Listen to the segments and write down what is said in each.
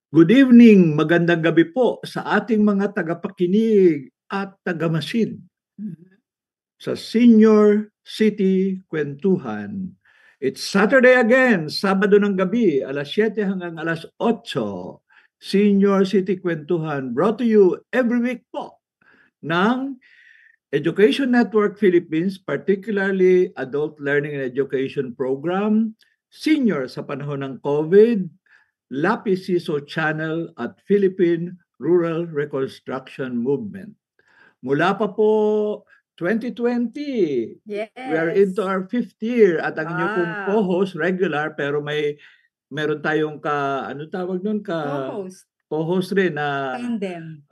Good evening, magandang gabi po sa ating mga tagapakinig at tagamasid sa Senior City Kwentuhan. It's Saturday again, Sabado ng gabi, alas 7 hanggang alas 8. Senior City Kwentuhan brought to you every week po ng Education Network Philippines, particularly Adult Learning and Education Program, Senior sa panahon ng COVID, Lapis Siso Channel at Philippine Rural Reconstruction Movement. Mula pa po 2020, we are into our 5th year at ang inyong pong co-host, regular, pero meron tayong ano tawag nun? Co-host rin na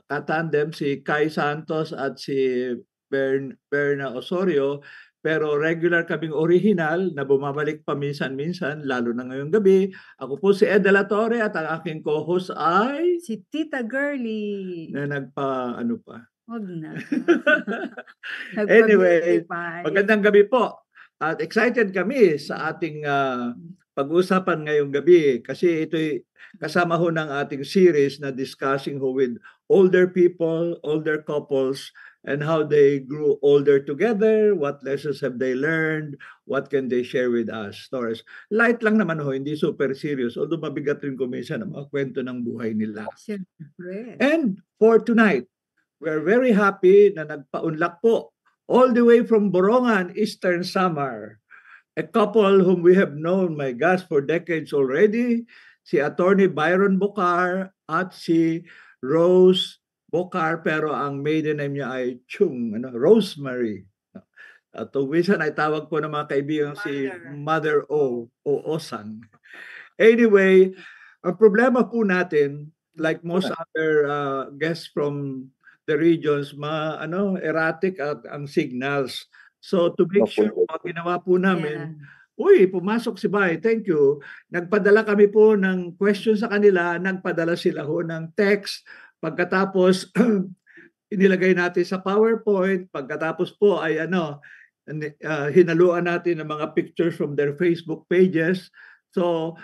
katandem, si Kai Santos at si Berna Osorio. Pero regular kaming original na bumabalik pa minsan-minsan, lalo na ngayong gabi. Ako po si Ed De La Torre at ang aking co-host ay Si Tita Girly. na ano pa. Wag na. Anyway, magandang gabi po. At excited kami sa ating pag-uusapan ngayong gabi kasi ito'y kasama ho ng ating series na discussing ho with older people, older couples, and how they grew older together, what lessons have they learned, what can they share with us, stories. Light lang naman ho, hindi super serious, although mabigat rin kuminsan ang mga kwento ng buhay nila. Siyempre. And for tonight, we're very happy na nagpaunlak po all the way from Borongan, Eastern Samar, a couple whom we have known, my gosh, for decades already, si Attorney Byron Bocar at si Rose Bocar, pero ang maiden name niya ay Rosemary. At minsan ay tawag po ng mga kaibigan si Mother O Osang. Anyway, ang problema po natin, like most other guests from the regions, erratic at ang signals. So to make sure, ginawa po namin, pumasok si Bay, thank you. Nagpadala kami po ng questions sa kanila, nagpadala sila ho ng text. Pagkatapos, inilagay natin sa PowerPoint. Pagkatapos po ay hinaluan natin ng mga pictures from their Facebook pages. So,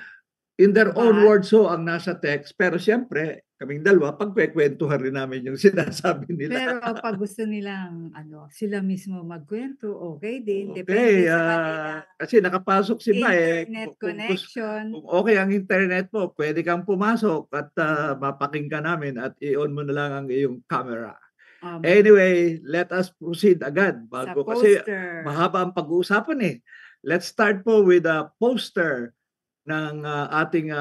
in their own words so ang nasa text, pero siyempre kaming dalawa pagkwekwentuhan rin namin yung sinasabi nila. Pero pag gusto nilang sila mismo magkwento, okay din. Okay, Depende sa kanila. kasi nakapasok si Bay. Internet connection. Kung okay ang internet mo, pwede kang pumasok at mapakinggan namin at i-on mo na lang ang iyong camera. Anyway, let us proceed agad bago kasi mahaba ang pag-uusapan eh. Let's start po with a poster ng ating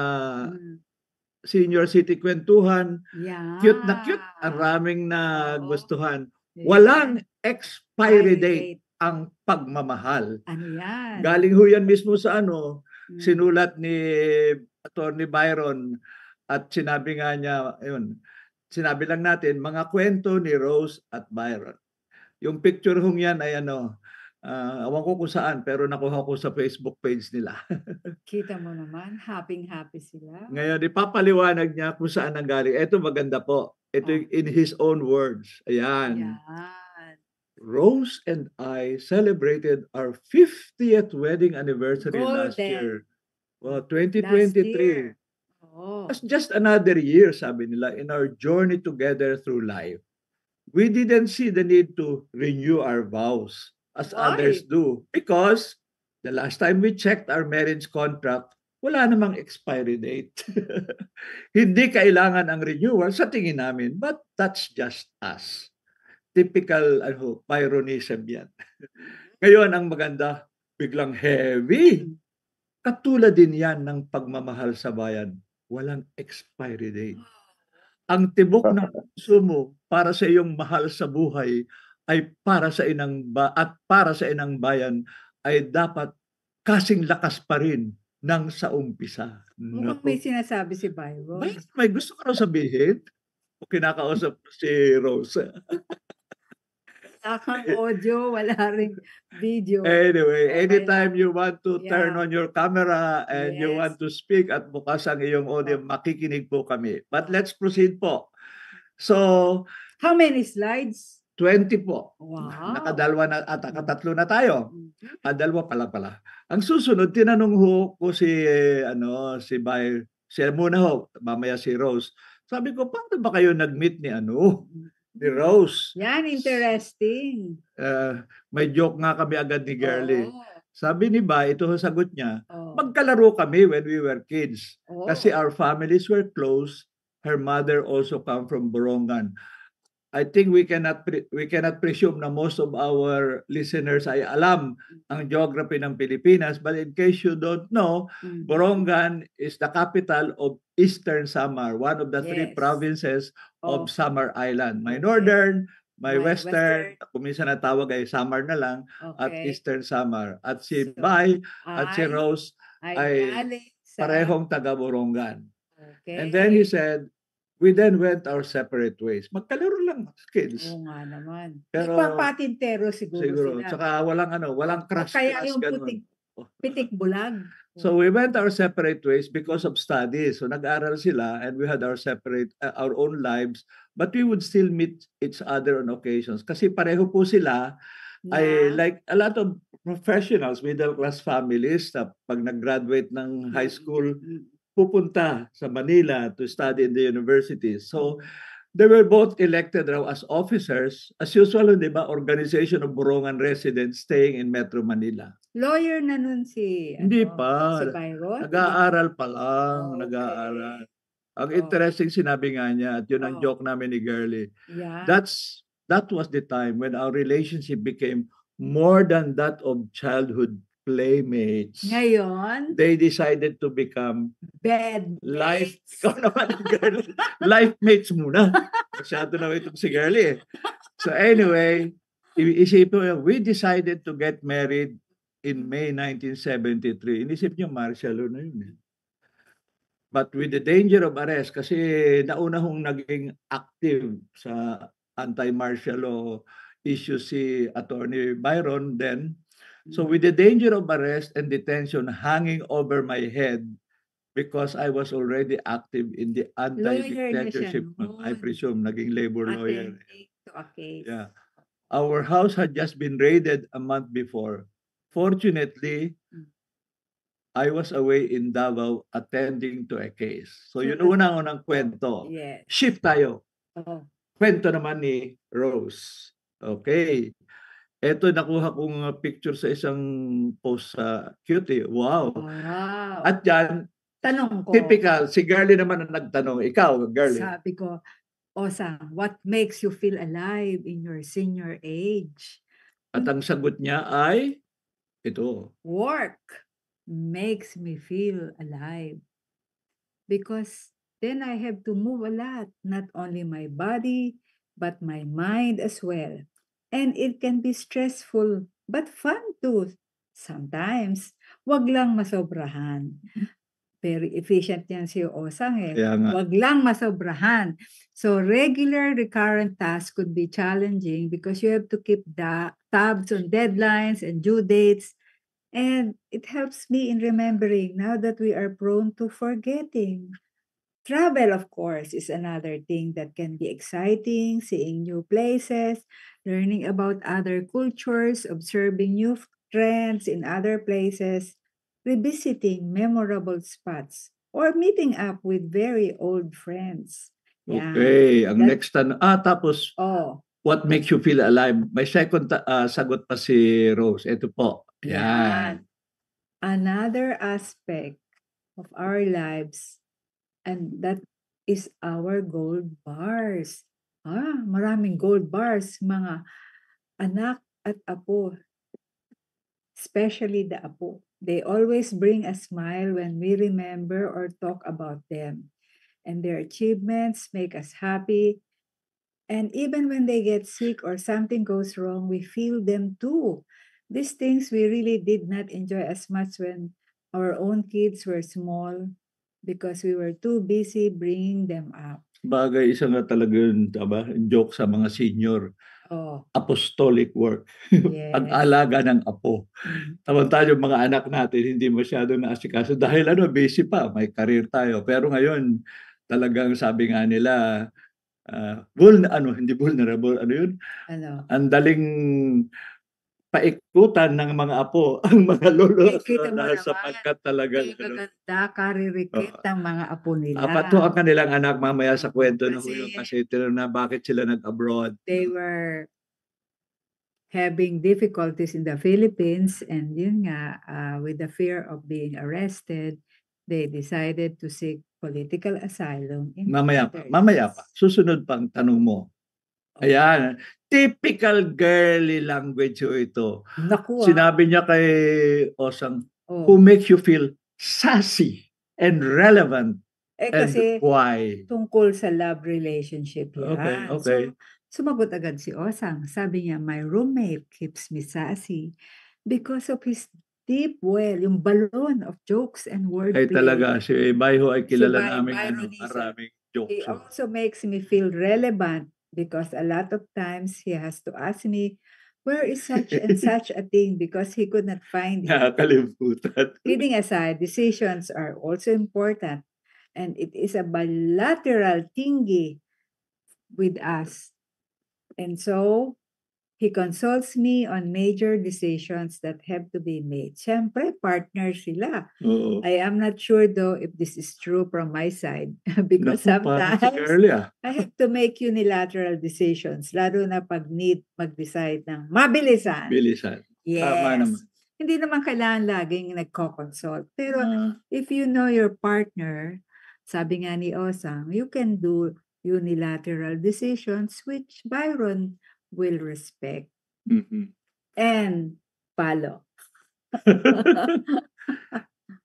Senior City Kwentuhan. Yeah. Cute na cute. Ang raming nagustuhan. Walang expiry date ang pagmamahal. Ano yan? Galing ho yan mismo sa sinulat ni Attorney Byron at sinabi nga niya, sinabi lang natin, mga kwento ni Rose at Byron. Yung picture hong yan ay awan ko kung saan, pero nakuha ko sa Facebook page nila. Kita mo naman, happy sila. Ngayon, ipapaliwanag niya kung saan nanggaling. Ito maganda po. Ito in his own words. Ayan. Rose and I celebrated our 50th wedding anniversary last year. Well, 2023. It's just another year, sabi nila, in our journey together through life. We didn't see the need to renew our vows as others do because the last time we checked our marriage contract, wala namang expiry date. Hindi kailangan ang renewal sa tingin namin, but that's just us. Typical Byronism yan. Ngayon, ang maganda, biglang heavy. Katulad din yan ng pagmamahal sa bayan. Walang expiry date. Ang tibok ng puso mo para sa iyong mahal sa buhay ay para sa inang bayan ay dapat kasing lakas pa rin ng sa umpisa. Mukhang may sinasabi si Byron. May gusto ka raw sabihin? O kinakausap si Rose? Wala audio, wala ring video. Anyway, anytime you want to turn on your camera and you want to speak at bukas ang iyong audio, makikinig po kami. But let's proceed po. So, how many slides? 20 po. Wow. Nakadalwa na at nakatatlo na tayo. Dalawa pala. Ang susunod tinanong ko si Siya muna ho, mamaya si Rose. Sabi ko, paano ba kayo nag-meet ni Rose? Yan, interesting. May joke nga kami agad ni Girlie. Oo. Sabi ni Ba, ito ang sagot niya, Oh. magkalaro kami when we were kids. Oh. Kasi our families were close. Her mother also come from Borongan. I think we cannot presume na most of our listeners ay alam ang geography ng Pilipinas, but in case you don't know, Borongan is the capital of Eastern Samar, one of the three Yes. provinces of Oh. Samar Island. May Okay. Northern, may May Western, Western. kung minsan natawag ay Samar na lang, at Okay. Eastern Samar. At si So, Bay at si Rose ay galing sa... parehong taga Borongan. Okay. And then he said, we then went our separate ways. Magkalaro lang, kids. Oo nga naman. Pero- Ipapatintero siguro Siguro. sila. Tsaka walang O crush. kaya yung ganun. pitik bulag. So we went our separate ways because of studies. So nag-aral sila and we had our own lives, but we would still meet each other on occasions. Kasi pareho po sila ay like a lot of professionals, middle class families na pag nag-graduate ng high school, pupunta sa Manila to study in the university. So they were both elected raw as officers. As usual, di ba, Organization of Borongan Residents staying in Metro Manila. Lawyer na nun si... Hindi pa. Si Byron? Nag-aaral pa lang. Okay. Nag-aaral. Ang Oh. interesting sinabi nga niya, at yun ang Oh. joke namin ni Girlie. Yeah. That was the time when our relationship became more than that of childhood playmates. Ngayon, They decided to become bed life, mates. ikaw naman, Girlie. Life mates muna. Masyado na itong si Girlie. So anyway, isipin mo, we decided to get married in May 1973. Inisip niyo, martial law na yun. But with the danger of arrest, kasi nauna hong naging active sa anti-martial law issue si Attorney Byron then. So with the danger of arrest and detention hanging over my head, because I was already active in the anti-dictatorship, I presume, naging labor lawyer. Attending to a case. Yeah. Our house had just been raided a month before. Fortunately, I was away in Davao attending to a case. So yun unang kwento. Yes. Shift tayo. Oh. Kwento naman ni Rose. Okay. Ito nakuha kong picture sa isang post sa QT. Wow. Wow. At yan, Tanong ko. typical, si Girlie naman ang nagtanong. Ikaw, Girlie. Sabi ko, Osang, what makes you feel alive in your senior age? At ang sagot niya ay, ito. Work makes me feel alive. Because then I have to move a lot, not only my body, but my mind as well. And it can be stressful, but fun too. Sometimes, wag lang masobrahan. Very efficient yan si Osang eh. Kaya nga. Wag lang masobrahan. So regular recurrent tasks could be challenging because you have to keep tabs on deadlines and due dates. And it helps me in remembering now that we are prone to forgetting. Travel, of course, is another thing that can be exciting, seeing new places, learning about other cultures, observing new trends in other places, revisiting memorable spots, or meeting up with very old friends. Yan. Okay. Ang next tapos, Oh, what makes you feel alive? May second sagot pa si Rose. Ito po. yan. Yan. Another aspect of our lives, and that is our gold bars. Maraming gold bars, mga anak at apo. Especially the apo. They always bring a smile when we remember or talk about them. And their achievements make us happy. And even when they get sick or something goes wrong, we feel them too. These things we really did not enjoy as much when our own kids were small because we were too busy bringing them up. Bagay, isa nga talaga yun, diba? Joke sa mga senior. Oh, Apostolic work. yes. Pag-alaga ng apo. Taman-tayo yung mga anak natin, hindi masyado naasikaso. Dahil busy pa, may career tayo. Pero ngayon, talagang sabi nga nila, hindi vulnerable, ano yun? Ano? Ang daling paikutan ng mga apo ang mga lolo Kita mo naman, sapagkat talagang may maganda karirikit ng mga apo nila. apat to ang kanilang anak mamaya sa kwento na Kasi yun kasi tinanong na bakit sila nag-abroad. they were having difficulties in the Philippines, and yun nga, with the fear of being arrested, they decided to seek political asylum in Mamaya pa, Netherlands. susunod pang tanong mo. Ayan, typical girly language ho ito. Naku, Sinabi niya kay Osang, who oh. makes you feel sassy and relevant and Kasi why? tungkol sa love relationship Okay, yan. okay. So, sumagot agad si Osang. Sabi niya, my roommate keeps me sassy because of his deep well, yung balon of jokes and Ay wordplay. talaga, si Bayho ay kilala Si namin Byron is maraming He jokes. also makes me feel relevant because a lot of times he has to ask me, where is such and such a thing, because he could not find it. Nakakalimutan. Kidding aside, decisions are also important, and it is a bilateral thingy with us. And so, he consults me on major decisions that have to be made. Siyempre, partner sila. Oo. I am not sure though if this is true from my side because Naku, parang si sometimes girly ah. I have to make unilateral decisions, lalo na pag need mag-decide ng mabilisan. Bilisan. Tama naman. Yes. Hindi naman kailangan laging nagko-consult. Pero Ah, if you know your partner, sabi nga ni Osang, you can do unilateral decisions which Byron will respect mhm. and follow.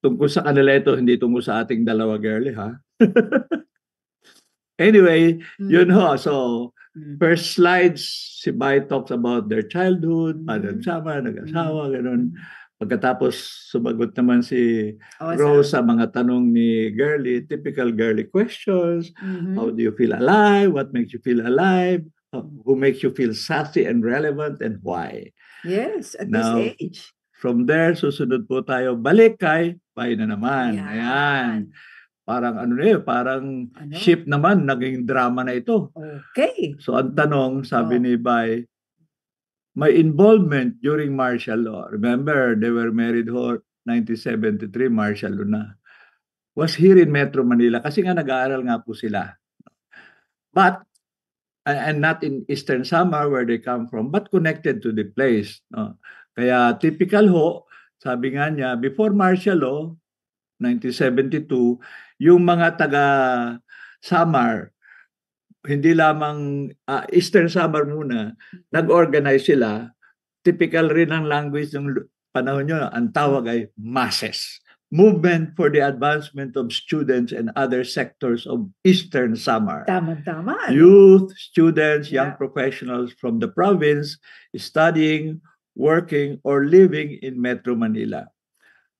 Tungkol sa kanila ito, hindi tungkol sa ating dalawa girly ha. Anyway, yun ho. So, first slides, si Bai talks about their childhood, pagsama, nag-asawa, ganun. Pagkatapos, sumagot naman si Rose sa mga tanong ni Girly, typical girly questions. How do you feel alive? What makes you feel alive? Who makes you feel sassy and relevant, and why? Yes, at Now, this age. From there, susunod po tayo, balik kay Bai na naman. Yan. Ayan. Parang ano na yun, parang Ano? ship naman, naging drama na ito. Okay. So ang tanong, sabi ni Bai, my involvement during martial law. Remember, they were married ho 1973, martial law na. Was here in Metro Manila kasi nga nag-aaral nga po sila. But, and not in Eastern Samar where they come from, but connected to the place. No? Kaya typical ho, sabi nga niya, before martial law, 1972, yung mga taga Samar, hindi lamang Eastern Samar muna, nag-organize sila. Typical rin ang language ng panahon nyo, ang tawag ay masses. Movement for the advancement of students and other sectors of Eastern Samar. Tama-tama. Youth, students, young professionals from the province studying, working, or living in Metro Manila.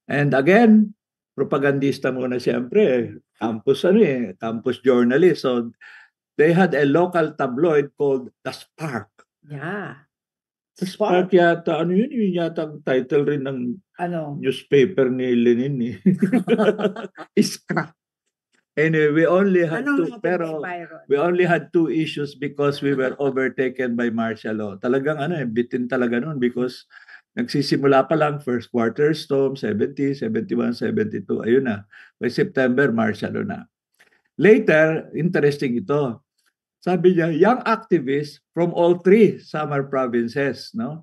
And again, propagandista muna siyempre, campus journalist. So they had a local tabloid called The Spark. Yeah. The Spark yata, ano yun? Yun yata ang title rin ng newspaper ni Lenin eh. Iskra. Anyway, we only had two issues because we were overtaken by martial law. Talagang bitin talaga noon because nagsisimula pa lang first quarter storm, 70, 71, 72. Ayun na. By September, martial law na. Later, interesting ito. Sabi niya, young activists from all three Samar provinces, no?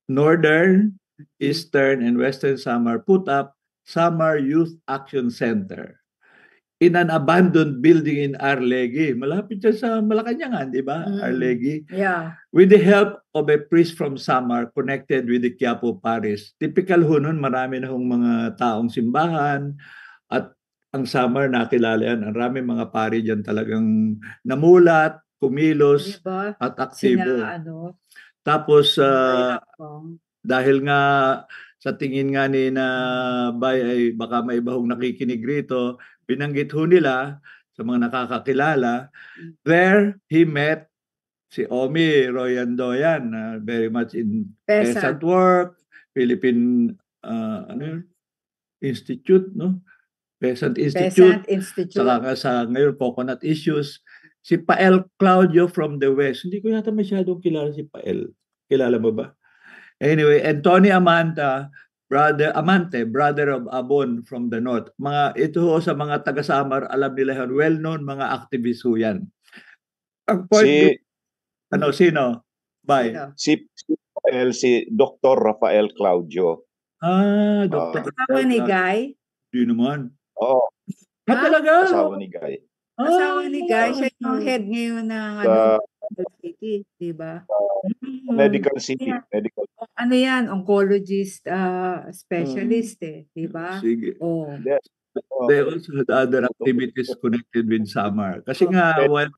Northern, Eastern, and Western Samar put up Samar Youth Action Center in an abandoned building in Arlegui. Malapit siya sa Malacanang, di ba? Arlegui. Yeah. With the help of a priest from Samar connected with the Quiapo Parish. Typical ho nun, marami na hong mga taong simbahan at ang Samar nakilala yan. Ang rami mga pari dyan talagang namulat, kumilos, Diba? at aktibo. Tapos, dahil nga sa tingin nga ni na Bay ay baka may ibahong nakikinig rito, binanggit ho nila sa mga nakakakilala, there he met si Omi Royandoyan, very much in peasant work, Philippine Institute, no? Peasant Institute. Saka nga sa ngayon, coconut issues. Si Pael Claudio from the West. Hindi ko yata masyadong kilala si Pael. Kilala mo ba? Anyway, and Tony Amante, brother of Abon from the North. Ito ho sa mga taga-Samar, alam nila yan, well-known mga activists ho yan. Ang point Si sino? Bye. Sino? si Dr. Rafael Claudio. Dr. Asawa ni Guy? Di naman. Oo, Talaga? asawa ni Guy. Asawa ni Guy, siya yung head ngayon ng Sa Medical City, di ba? Medical City. Medical. Ano yan, oncologist specialist di ba? Sige. Oh. Yes. They also had other activities connected with Samar. Kasi nga, while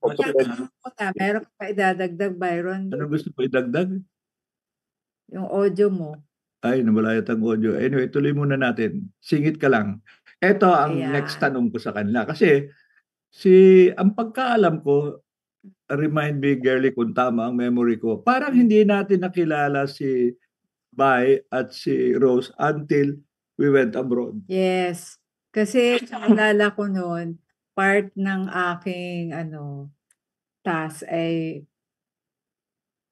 Meron ka pa idadagdag, Byron, ano gusto mo idagdag? yung audio mo. Ay, nawala yata ang audio. Anyway, tuloy muna natin. Singit ka lang. Ito ang Ayan. next tanong ko sa kanila. Kasi ang pagkaalam ko, remind me, girly, kung tama ang memory ko, parang hindi natin nakilala si Bai at si Rose until we went abroad. Yes. Kasi naalala ko noon, part ng aking task ay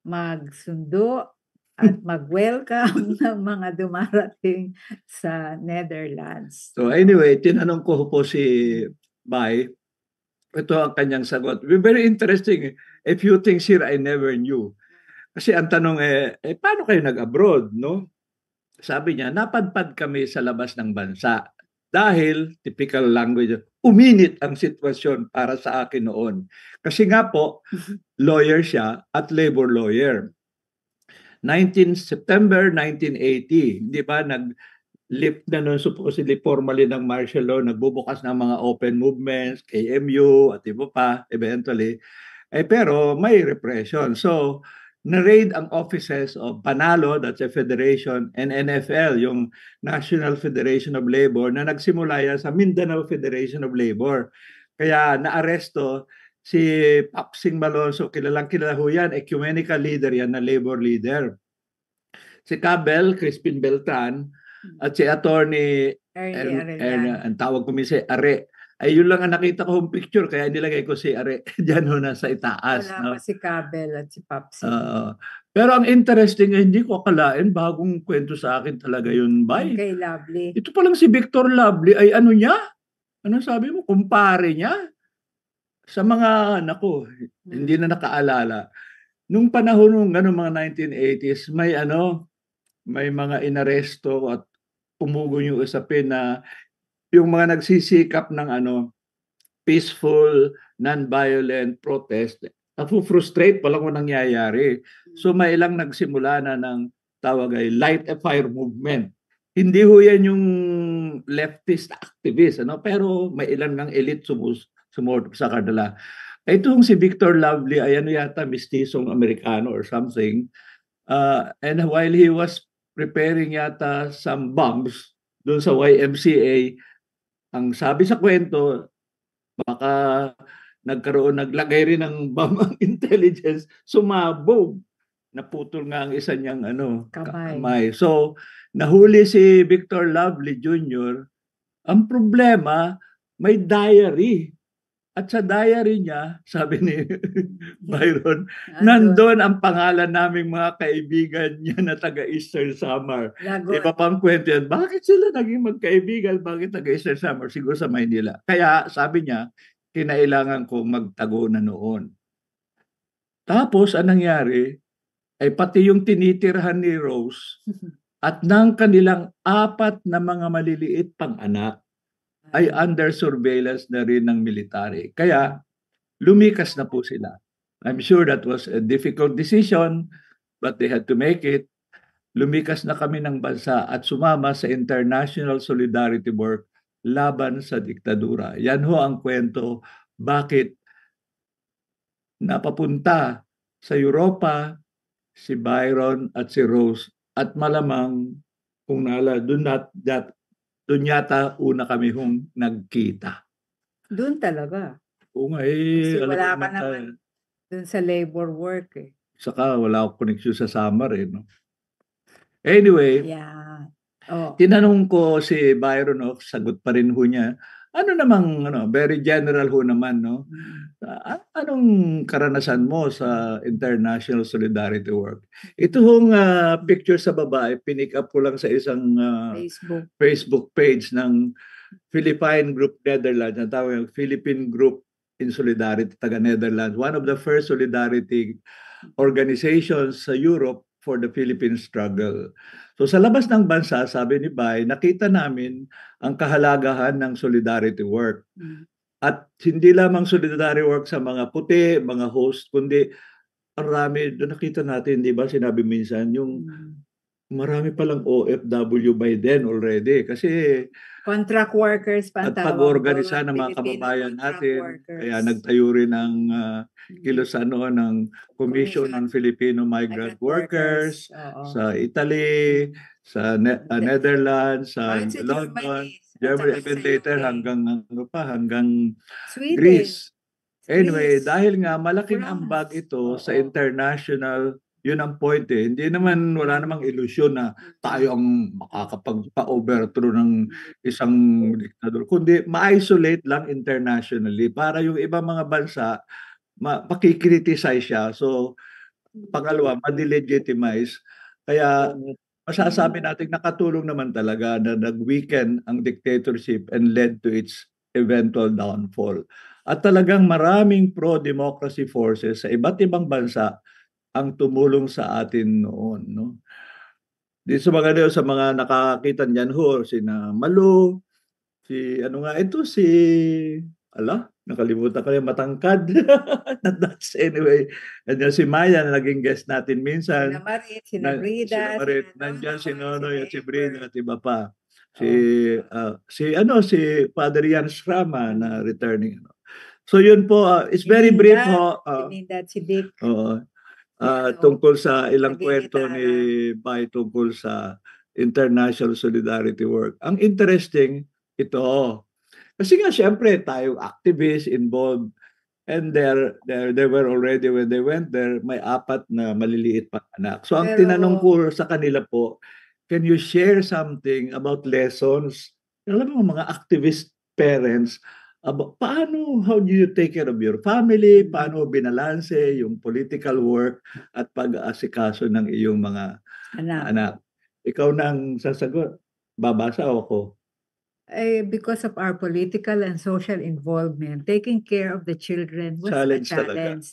magsundo at mag-welcome ng mga dumarating sa Netherlands. So anyway, tinanong ko po si Bai. Ito ang kanyang sagot. Very interesting. A few things here I never knew. Kasi ang tanong paano kayo nag-abroad, no? Sabi niya, napadpad kami sa labas ng bansa. Dahil, typical language, uminit ang sitwasyon para sa akin noon. Kasi nga po, lawyer siya at labor lawyer. September 1980, di ba, nag-lift na noon supposedly formally ng martial law, nagbubukas ng mga open movements, KMU, at iba pa, eventually. Pero may repression. So, na-raid ang offices of Panalo, that's a federation, and NFL, yung National Federation of Labor, na nagsimula yan sa Mindanao Federation of Labor. Kaya naaresto si Papsing Malonzo, kilalang-kilala ho yan, ecumenical leader yan, na labor leader. Si Cabel, Crispin Beltran, at si Attorney ang tawag ko minsan Are. Ay yun lang ang nakita ko yung picture, kaya nilagay ko si Are dyan ho nasa itaas. Wala pa si Cabel at si Papsi. Pero ang interesting, hindi ko akalain, bagong kwento sa akin talaga yun, Bay. Kay Lovely. Ito pa lang si Victor Lovely, ay ano niya? Ano sabi mo? Kumpare niya? Sa mga, hindi na nakaalala. Nung panahon ng mga 1980s, may mga inaresto at umugo yung usapin na yung mga nagsisikap ng peaceful, non-violent protest, frustrate pa lang kung nangyayari. So may ilang nagsimula na ng tawag ay light a fire movement. Hindi ho yan yung leftist activist, pero may ilang ng elite sumort sa kanila. Itong si Victor Lovely ay yata mistisong Amerikano or something. And while he was preparing yata some bombs doon sa YMCA, ang sabi sa kwento, baka naglagay rin ng bomb ang intelligence, sumabog. Naputol nga ang isa niyang kamay. So, nahuli si Victor Lovely Jr. Ang problema, may diary. At sa diary niya, sabi ni Byron, nandun ang pangalan naming mga kaibigan niya na taga-Eastern Samar. Iba pang kwento yan. Bakit sila naging magkaibigan? Bakit taga-Eastern Samar? Siguro sa Maynila. Kaya sabi niya, kinailangan kong magtago na noon. Tapos, anong nangyari, ay pati yung tinitirhan ni Rose at ng kanilang 4 na mga maliliit pang anak ay under surveillance na rin ng military. Kaya lumikas na po sila. I'm sure that was a difficult decision, but they had to make it. Lumikas na kami ng bansa at sumama sa international solidarity work laban sa diktadura. Yan ho ang kwento bakit napapunta sa Europa si Byron at si Rose at malamang kung doon yata una kami nagkita. Doon talaga. Oo nga Kasi wala ka naman doon sa labor work Saka wala akong connection sa Samar no? Anyway, yeah. Tinanong ko si Byron, sagot pa rin ho niya, Ano namang very general ho naman, no? Anong karanasan mo sa international solidarity work? Ito hong picture sa baba, pinick up ko lang sa isang Facebook. Facebook page ng Philippine Group Netherlands, ang tawag Philippine Group in Solidarity, taga Netherlands. One of the first solidarity organizations sa Europe for the Philippine struggle. So sa labas ng bansa, sabi ni Bay, nakita namin ang kahalagahan ng solidarity work. At hindi lamang solidarity work sa mga puti, mga host, kundi marami, doon nakita natin, di ba, sinabi minsan, yung marami palang OFW by then already. Kasi Contract workers pa ang at tawag pag-organisa doon, ng mga Filipino kababayan contract natin, workers. kaya nagtayo rin ng kilusan noon ng Commission on Filipino Migrant Workers Oo. sa Italy, sa Netherlands, sa Kahit sa London, Germany, at Germany, saka even sa later UK. hanggang Sweden. Greece. Anyway, Greece. dahil nga malaking France. ambag ito sa Oo. international, yun ang point eh. Hindi naman, wala namang ilusyon na tayo ang makakapagpa-overthrow ng isang diktador, kundi ma-isolate lang internationally para yung ibang mga bansa makikriticize siya. So, pangalawa, ma-delegitimize. Kaya masasabi natin nakatulong naman talaga na nag-weaken ang dictatorship and led to its eventual downfall. At talagang maraming pro-democracy forces sa iba't ibang bansa ang tumulong sa atin noon, no? Di sa mga nakakita niyan ho, sina Malu, si nakalimutan ko yung matangkad. That's anyway. Nandiyan si Maya na naging guest natin minsan. Sina Marit, sina Brida, Sina Marit, sina nandiyan si Nonoy, Nonoy at si Amber. Brida at iba pa. Si Father Jan Srama na returning. So yun po, it's very brief ho. Si Ninda at si Dick. Tungkol sa ilang Naging kwento ni gitara. Bay tungkol sa international solidarity work. Ang interesting ito. Kasi nga siyempre tayong activists involved, and they were already, when they went there, may 4 na maliliit pa anak. So ang tinanong ko sa kanila po, can you share something about lessons? Alam mo, mga activist parents, about how do you take care of your family, paano binalanse yung political work at pag-aasikaso ng iyong mga anak. Ikaw nang sasagot, babasa o ako? Because of our political and social involvement, taking care of the children was a Challenge talaga. challenge.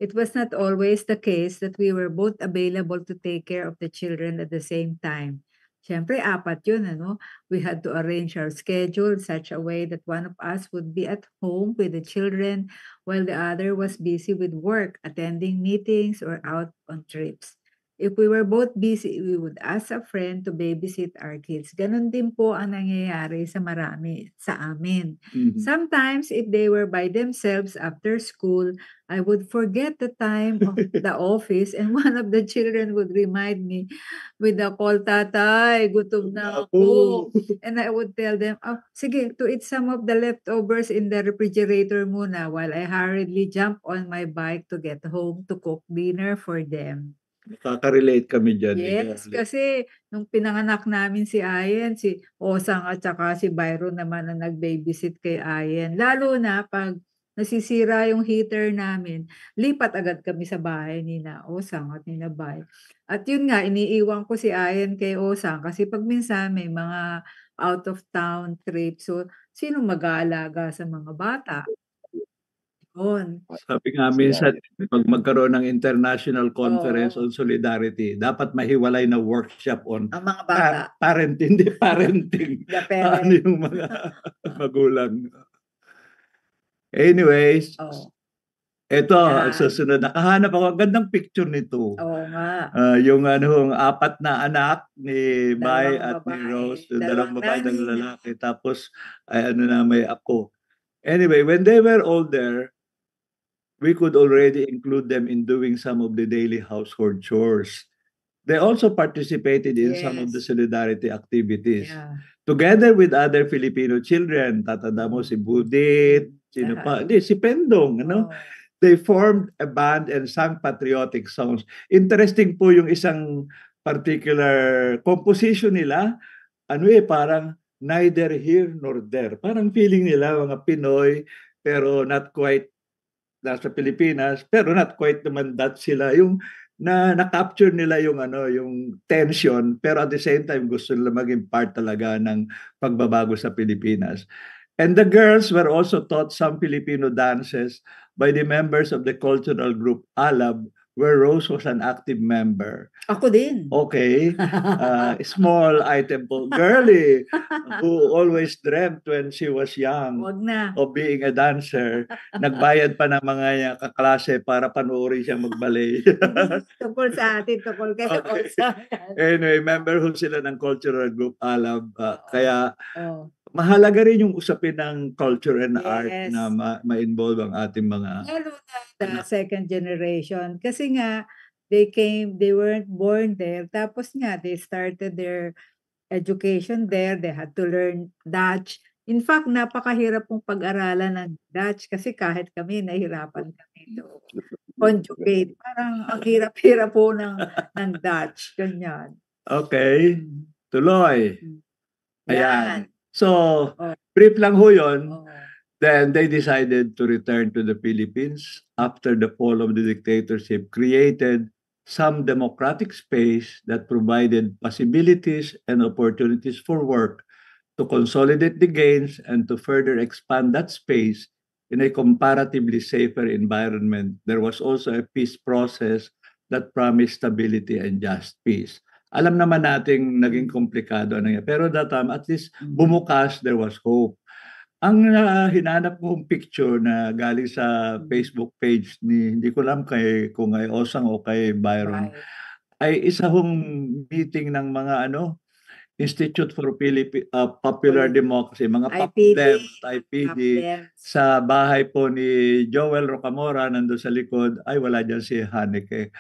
It was not always the case that we were both available to take care of the children at the same time. Siyempre, 4 yun, ano? We had to arrange our schedule in such a way that one of us would be at home with the children while the other was busy with work, attending meetings, or out on trips. If we were both busy, we would ask a friend to babysit our kids. Ganon din po ang nangyayari sa marami sa amin. Sometimes, if they were by themselves after school, I would forget the time of the office and one of the children would remind me with a call, "Tatay, gutom na ako." And I would tell them, "Oh, sige, to eat some of the leftovers in the refrigerator muna," while I hurriedly jump on my bike to get home to cook dinner for them. Nakaka-relate kami dyan. Yes, kasi nung pinanganak namin si Ayen, si Osang at saka si Byron naman ang nag-babysit kay Ayen. Lalo na pag nasisira yung heater namin, lipat agad kami sa bahay ni na Osang at ni na Bay. At yun nga, iniiwan ko si Ayen kay Osang kasi pag minsan may mga out of town trip, so sino mag-aalaga sa mga bata? Yun. Sabi nga minsan, pag magkaroon ng international conference on solidarity, dapat mahiwalay na workshop on Ang mga bata. parenting. The parent. Ano yung mga magulang. Anyways, ito, ang susunod. Nakahanap ako. Gandang picture nito. Oo nga. Yung 4 na anak ni Bay at ni babae. Rose. Yung 2 babae, Dalawang 2 lalaki. Tapos, may apo. Anyway, when they were older, we could already include them in doing some of the daily household chores. They also participated in some of the solidarity activities. Yeah. Together with other Filipino children, tatanda mo si Budit, si Pendong, they formed a band and sang patriotic songs. Interesting po yung isang particular composition nila, parang neither here nor there. Parang feeling nila mga Pinoy, pero not quite nasa Pilipinas, pero not quite naman that sila. Yung na-capture nila yung yung tension, pero at the same time gusto nila maging part talaga ng pagbabago sa Pilipinas. And the girls were also taught some Filipino dances by the members of the cultural group Alab, where Rose was an active member. Ako din. Okay. Small item po. Girlie, who always dreamt when she was young Wag na. of being a dancer. Nagbayad pa ng mga kaklase para panoorin siya mag-ballet. Tungkol sa atin, tungkol kay Okay. Rosa. Anyway, member ho sila ng cultural group Alab. Kaya Oh. mahalaga rin yung usapin ng culture and art Yes. na ma-involve ang ating mga Lalo na the second generation. Kasi nga, they weren't born there. Tapos nga, they started their education there. They had to learn Dutch. In fact, napakahirap pong pag-aralan ng Dutch kasi kahit kami, nahirapan kami to conjugate. Parang ang hirap-hirap po ng Dutch. Ganyan. Okay. Tuloy. Yan. Ayan. So, Oh. brief lang ho yun. Oh. Then they decided to return to the Philippines after the fall of the dictatorship created some democratic space that provided possibilities and opportunities for work to consolidate the gains and to further expand that space in a comparatively safer environment. There was also a peace process that promised stability and just peace. Alam naman nating naging komplikado pero that time at least bumukas, there was hope. Ang hinanap kong picture na galing sa Facebook page hindi ko alam kung kay Osang o kay Byron, ay isa hong meeting ng mga Institute for Popular Democracy, mga IPD, sa bahay po ni Joel Rocamora, nandun sa likod. Ay, wala dyan si Haneke.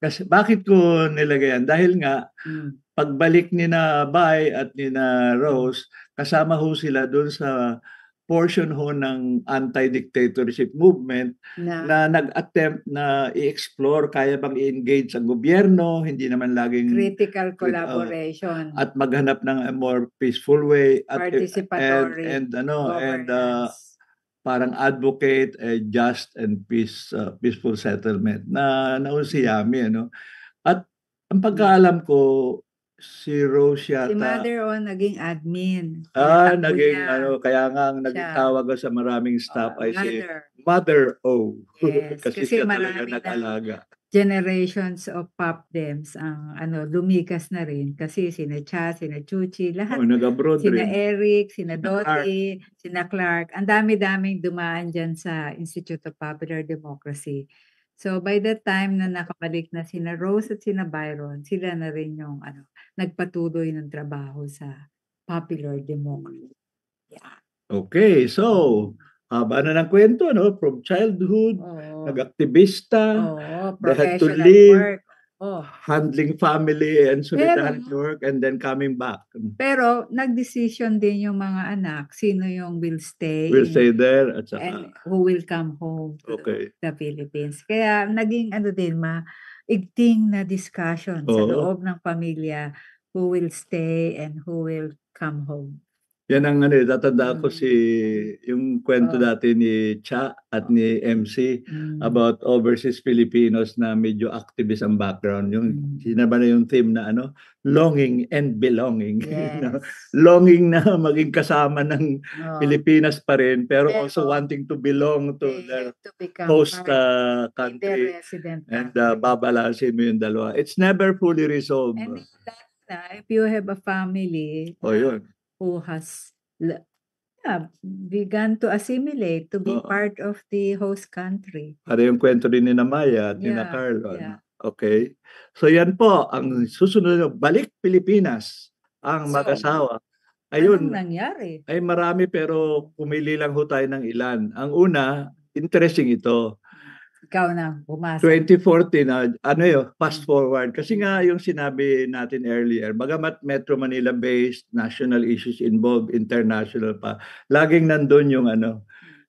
Kasi bakit ko nilagay yan? Dahil nga, pagbalik ni na Bay at ni na Rose, kasama ho sila doon sa portion ho ng anti-dictatorship movement na nag-attempt na i-explore, kaya bang i-engage ang gobyerno, hindi naman laging critical collaboration at maghanap ng a more peaceful way at participatory and governance. Parang advocate a just and peaceful settlement na nausiyami at ang pagkaalam ko si Rose yata si Mother naging admin naging kaya nga ang naging tawag sa maraming staff ay si Mother O. Yes, kasi siya talaga nag-alaga. Generations of pop dems ang lumikas na rin kasi sina Cha, sina Chuchi, lahat nag-abroad sina rin. Eric, sina Dottie, sina Clark, ang dami-daming dumaan dyan sa Institute of Popular Democracy. So by the time na nakabalik na sina Rose at sina Byron, sila na rin yung nagpatuloy ng trabaho sa Popular Democracy. Yeah. Okay, so haba na ng kwento, from childhood, nag-aktivista, they had to leave, handling family and solidarity work, and then coming back. Pero nag-decision din yung mga anak, sino yung will stay there, at saka, and who will come home to the Philippines. Kaya naging din maigting na discussion sa loob ng pamilya, who will stay and who will come home. Yan ang tatanda ko yung kwento dati ni Cha at ni MC about overseas Filipinos na medyo activist ang background. Yung sinaba na yung theme na longing and belonging. Yes. Longing na maging kasama ng Pilipinas pa rin pero also wanting to belong to their host country and babalansin mo yung dalawa. It's never fully resolved. And if you have a family who has begun to assimilate, to be part of the host country. Para yung kwento din ni Maya at ni Carlo. Okay. So yan po, ang susunod, balik Pilipinas ang mag-asawa. Ayun, anong nangyari? Ay marami pero pumili lang ho tayo ng ilan. Ang una, interesting ito. Ikaw na, bumasa. 2014, fast forward. Kasi nga yung sinabi natin earlier, bagamat Metro Manila-based, national issues involved, international pa, laging nandun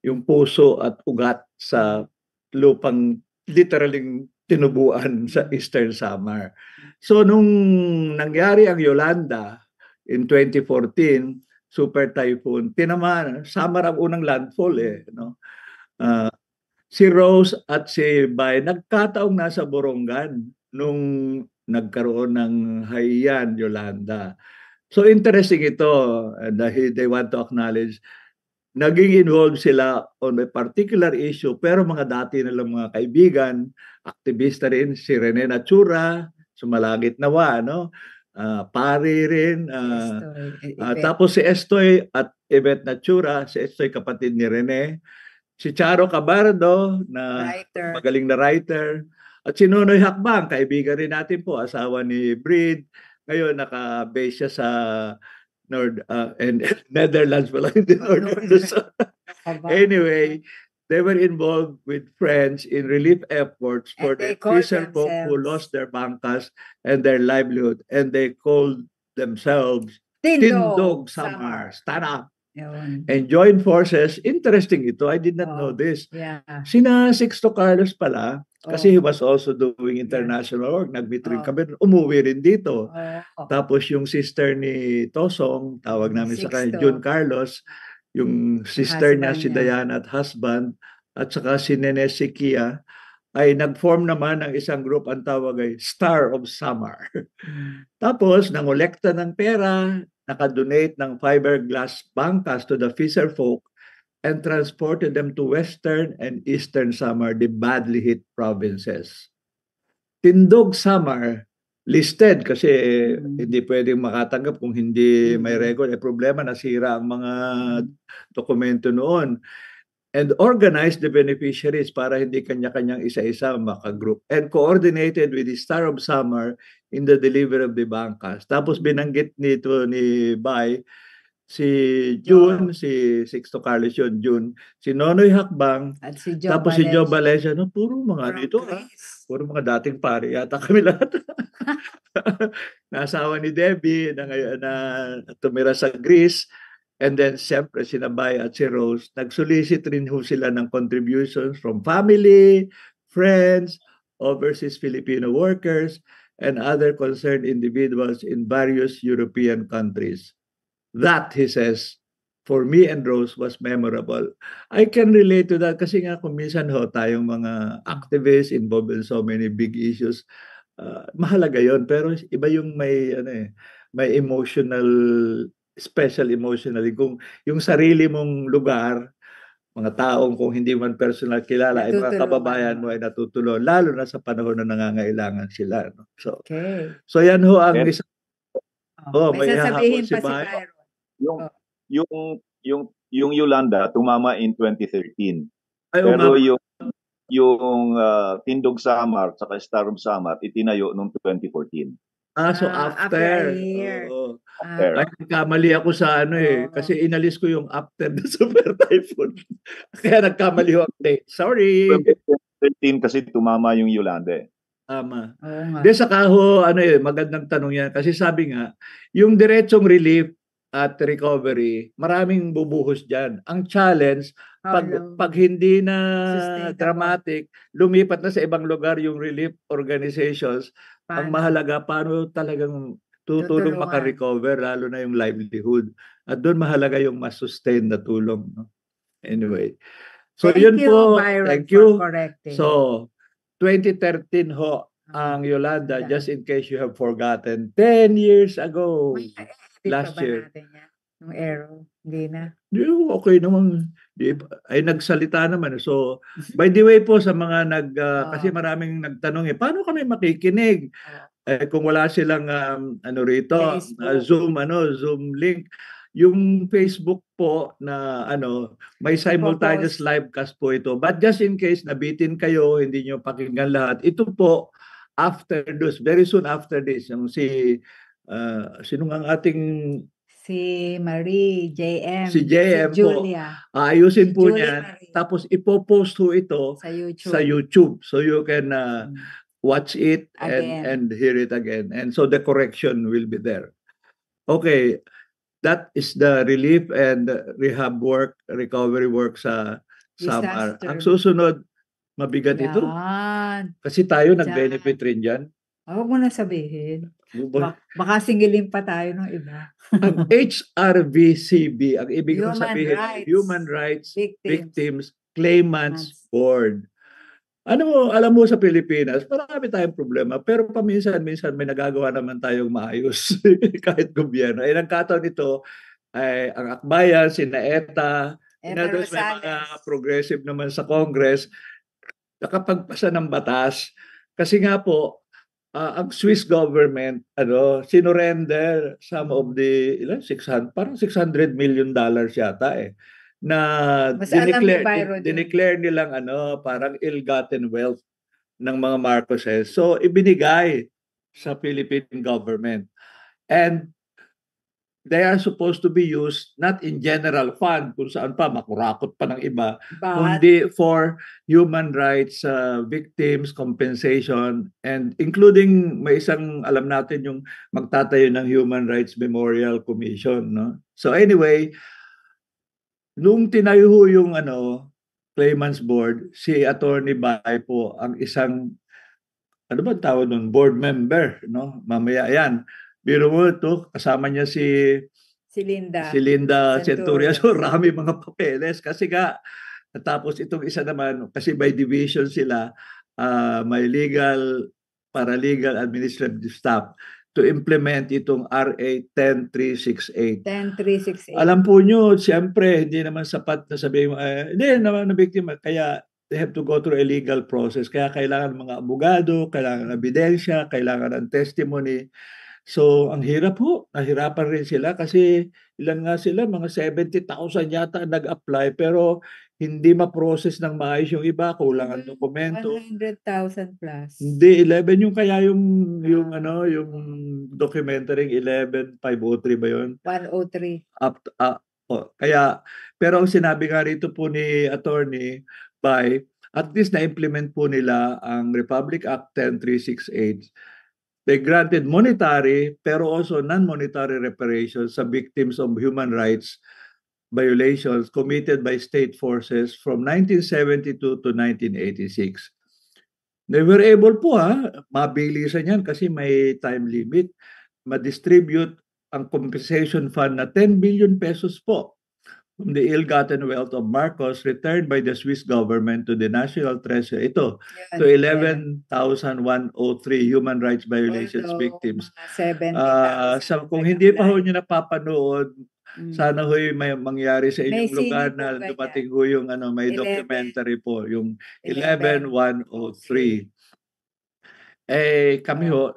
yung puso at ugat sa lupang literaling tinubuan sa Eastern Samar. So nung nangyari ang Yolanda in 2014, super typhoon. Tinamaan, Samar ang unang landfall no? Si Rose at si Bay nagkataong nasa Borongan nung nagkaroon ng Haiyan, Yolanda. So interesting ito, dahil they want to acknowledge naging involved sila on a particular issue, pero mga dati nilang mga kaibigan, aktivista rin, si Rene Natura, sumalagit nawa, no? Pari rin. Tapos si Estoy at Yvette Natura, si Estoy kapatid ni Rene. Si Charo Cabardo, na magaling na writer. At si Nonoy Hakbang, kaibigan rin natin po, asawa ni Breed. Ngayon, naka-base siya sa and Netherlands pala. Anyway, they were involved with friends in relief efforts for the fisher folk who lost their bangkas and their livelihood, and they called themselves Tindog Samar. Stand up. And join forces. Interesting ito. I did not know this. Yeah. Sina Sixto Carlos pala, kasi he was also doing international work. Nag-meet rin kami. Umuwi rin dito. Tapos yung sister ni Tosong, tawag namin sa kanya, June Carlos, yung sister niya, si Diana at husband, at saka si Nene Sikia, ay nag-form naman ng isang group, ang tawag ay Star of Samar. Tapos, nangolekta ng pera, nakadonate ng fiberglass bangkas to the fisher folk and transported them to Western and Eastern Samar, the badly hit provinces. Tindog Samar, listed kasi hindi pwedeng makatanggap kung hindi may record. Problema, nasira ang mga dokumento noon. And organized the beneficiaries para hindi kanya-kanyang isa-isa makagroup. And coordinated with the Star of Samar in the delivery of the bangkas. Tapos binanggit nito ni Bay, si June, si Sixto Carlos yun, June, si Nonoy Hakbang, at si tapos si Joe Valencia, no, puro mga dito, puro mga dating pare yata kami lahat. Nasawa ni Debbie na ngayon na tumira sa Greece. And then, siyempre, si Bay at si Rose, nag-solicit rin ho sila ng contributions from family, friends, overseas Filipino workers, and other concerned individuals in various European countries. That, he says, for me and Rose was memorable. I can relate to that kasi nga kung minsan ho tayong mga activists involved in so many big issues, mahalaga yon, pero iba yung may may emotional, special emotionally, kung yung sarili mong lugar, mga taong kung hindi man personal kilala, ay mga kababayan mo ay natutulungan, lalo na sa panahon na nangangailangan sila. No? So yan ho ang isa. May sasabihin pa si Byron. Yung Yolanda tumama in 2013. Ay, pero yung Tindog Samar at Star of Samar itinayo noong 2014. So after. A year. After. Ay, nagkamali ako sa kasi inalis ko yung after the super typhoon. Kaya nagkamali ako. Sorry. 2013 kasi tumama yung Yolanda. Tama. De saka ho, magandang tanong yan. Kasi sabi nga, yung diretsong relief at recovery, maraming bubuhos dyan. Ang challenge, pag hindi na dramatic, lumipat na sa ibang lugar yung relief organizations, ang mahalaga, paano talagang tutulong makarecover, lalo na yung livelihood. At doon mahalaga yung mas-sustain na tulong. No? Anyway. So thank yun you, po. Byron, thank you. Correcting. So, 2013 ho, ang Yolanda, just in case you have forgotten, 10 years ago, last year. Yung arrow, hindi na. Okay naman. Ay nagsalita naman. So, by the way po sa mga kasi maraming nagtanong paano kami makikinig? Kung wala silang Zoom link. Yung Facebook po na may simultaneous livecast po ito. But just in case nabitin kayo, hindi nyo pakinggan lahat. Ito po after this, very soon after this, yung sino ang ating si Marie, JM, si JM si Julia. Ayusin po niya. Tapos ipopost ho ito sa YouTube. So you can watch it and hear it again. And so the correction will be there. Okay. That is the relief and rehab work, recovery work sa Samar. Ang susunod, mabigat ito. Kasi tayo nag-benefit rin dyan. Huwag mo na sabihin. Baka singilin pa tayo ng iba. Ang HRVCB, ang ibig kong Human sabihin, Rights Human Rights Victims. Victims Claimants Board. Alam mo sa Pilipinas, marami tayong problema, pero paminsan-minsan may nagagawa naman tayong maayos kahit gobyerno. Eh, nagkataon ito ay ang akbayan, sina ETA, Eta may mga Rosales. progressive naman sa Congress, nakapagpasa ng batas. Kasi nga po, ang Swiss government, sinurrender some of the, 600, parang $600 million yata na Mas alam ni Byron yun. dineclare nilang parang ill-gotten wealth ng mga Marcoses. So, ibinigay sa Philippine government. And they are supposed to be used not in general fund, kung saan pa, makurakot pa ng iba, kundi for human rights victims, compensation, and including, may isang, alam natin yung magtatayo ng Human Rights Memorial Commission. No? So anyway, nung tinayo ho yung Claimants Board, si Attorney Bay po ang isang, ano ba tawag nun, board member, no? Mamaya yan. Biro mo ito, kasama niya si Linda Centurion. So rami mga papeles kasi nga, tapos itong isa naman, kasi by division sila, may legal, paralegal, administrative staff to implement itong RA 10368. 10368. Alam po nyo, siyempre, hindi naman sapat na sabihin mo, hindi naman na biktima. Kaya they have to go through a legal process. Kaya kailangan ng mga abogado, kailangan ng ebidensya, kailangan ng testimony. So, ang hirap po. Nahirapan rin sila kasi ilan nga sila, mga 70,000 yata nag-apply pero hindi ma-process ng maayos yung iba, kulang ang dokumento. 100,000 plus. Hindi, 11 yung kaya yung documentary, 11,503 ba yun? 103. Kaya, pero ang sinabi nga rito po ni Attorney Bay, at least na-implement po nila ang Republic Act 10368. They granted monetary pero also non-monetary reparations sa victims of human rights violations committed by state forces from 1972 to 1986. They were able po mabilisan yan kasi may time limit, ma-distribute ang compensation fund na 10 billion pesos po from the ill-gotten wealth of Marcos returned by the Swiss government to the national treasury. Ito, to 11,103 human rights violations victims. 70,000. Kung hindi pa ho nyo napapanood, sana ho'y may mangyari sa inyong lugar na dumating ho yung may documentary po, yung 11,103. Kami ho,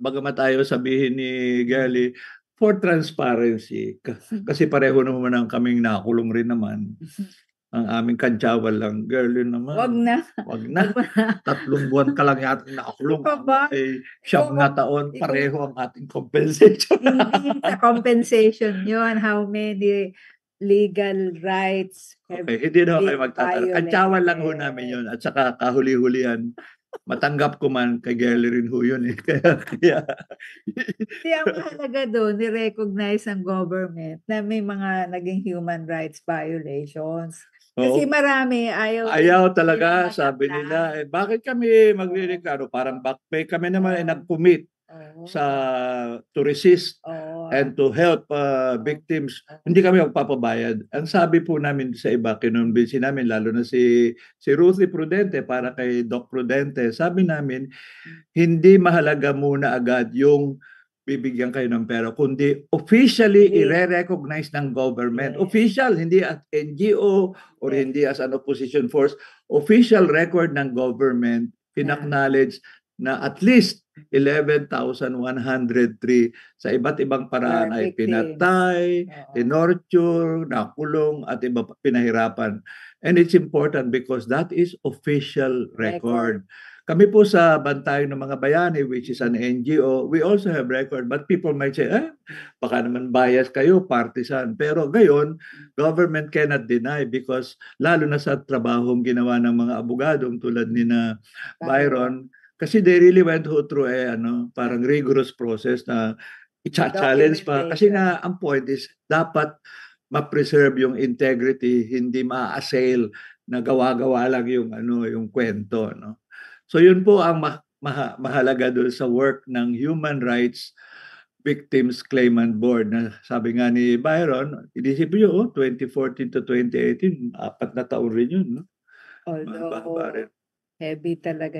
bagamat ayaw sabihin ni Girlie, for transparency, kasi pareho naman ang kaming nakulong rin naman. Ang aming kantsawal lang, girl, yun naman. Wag na. 3 buwan ka lang yata nakakulong. 7 na taon, pareho ang ating compensation. Hindi sa compensation yun. How many legal rights have hindi na kayo magtatanong. Kantsawal lang ho violated. namin yun. At saka kahuli-hulihan, matanggap ko man kay Girlie rin ho yun. Kaya ang mahalaga doon, ni-recognize ng government na may mga naging human rights violations. Kasi marami ayaw talaga, sabi nila. Bakit kami magre-reklamo? Parang back pay. Kami naman ay nag-commit to resist and to help victims. Hindi kami magpapabayad. Ang sabi po namin sa iba, kinumbinsi namin, lalo na si Ruthie Prudente, para kay Doc Prudente, sabi namin, hindi mahalaga muna agad yung bibigyan kayo ng pera, kundi officially i-recognize ng government. Official, hindi as NGO or hindi as an opposition force. Official record ng government, in-acknowledge na at least 11,103 sa iba't ibang paraan ay pinatay, tinorture, nakulong, at iba pinahirapan. And it's important because that is official record. Kami po sa Bantayan ng Mga Bayani, which is an NGO, we also have record. But people might say, baka naman bias kayo, partisan. Pero gayon, government cannot deny because lalo na sa trabahong ginawa ng mga abogadong tulad ni na Byron, kasi they really went through parang rigorous process na i-challenge pa. Kasi nga, ang point is, dapat ma-preserve yung integrity, hindi ma-assail na gawa-gawa lang yung kwento, no? So yun po ang mahalaga doon sa work ng Human Rights Victims Claimant Board na sabi nga ni Byron, inisipin nyo, 2014 to 2018, 4 na taon rin yun. No? Although heavy talaga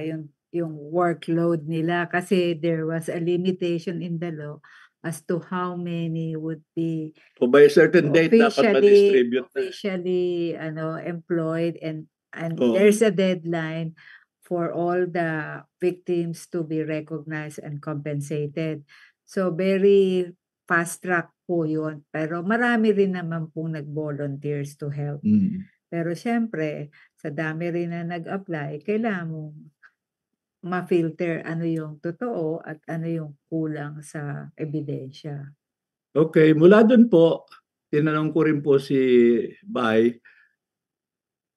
yung workload nila kasi there was a limitation in the law as to how many would be So by a certain date dapat ma-distribute na. officially employed and Oo. there's a deadline for all the victims to be recognized and compensated. So very fast track po yun. Pero marami rin naman pong nag-volunteers to help. Mm. Pero syempre, sa dami rin na nag-apply, kailangan mong ma-filter ano yung totoo at ano yung kulang sa ebidensya. Okay, mula doon po, tinanong ko rin po si Bay.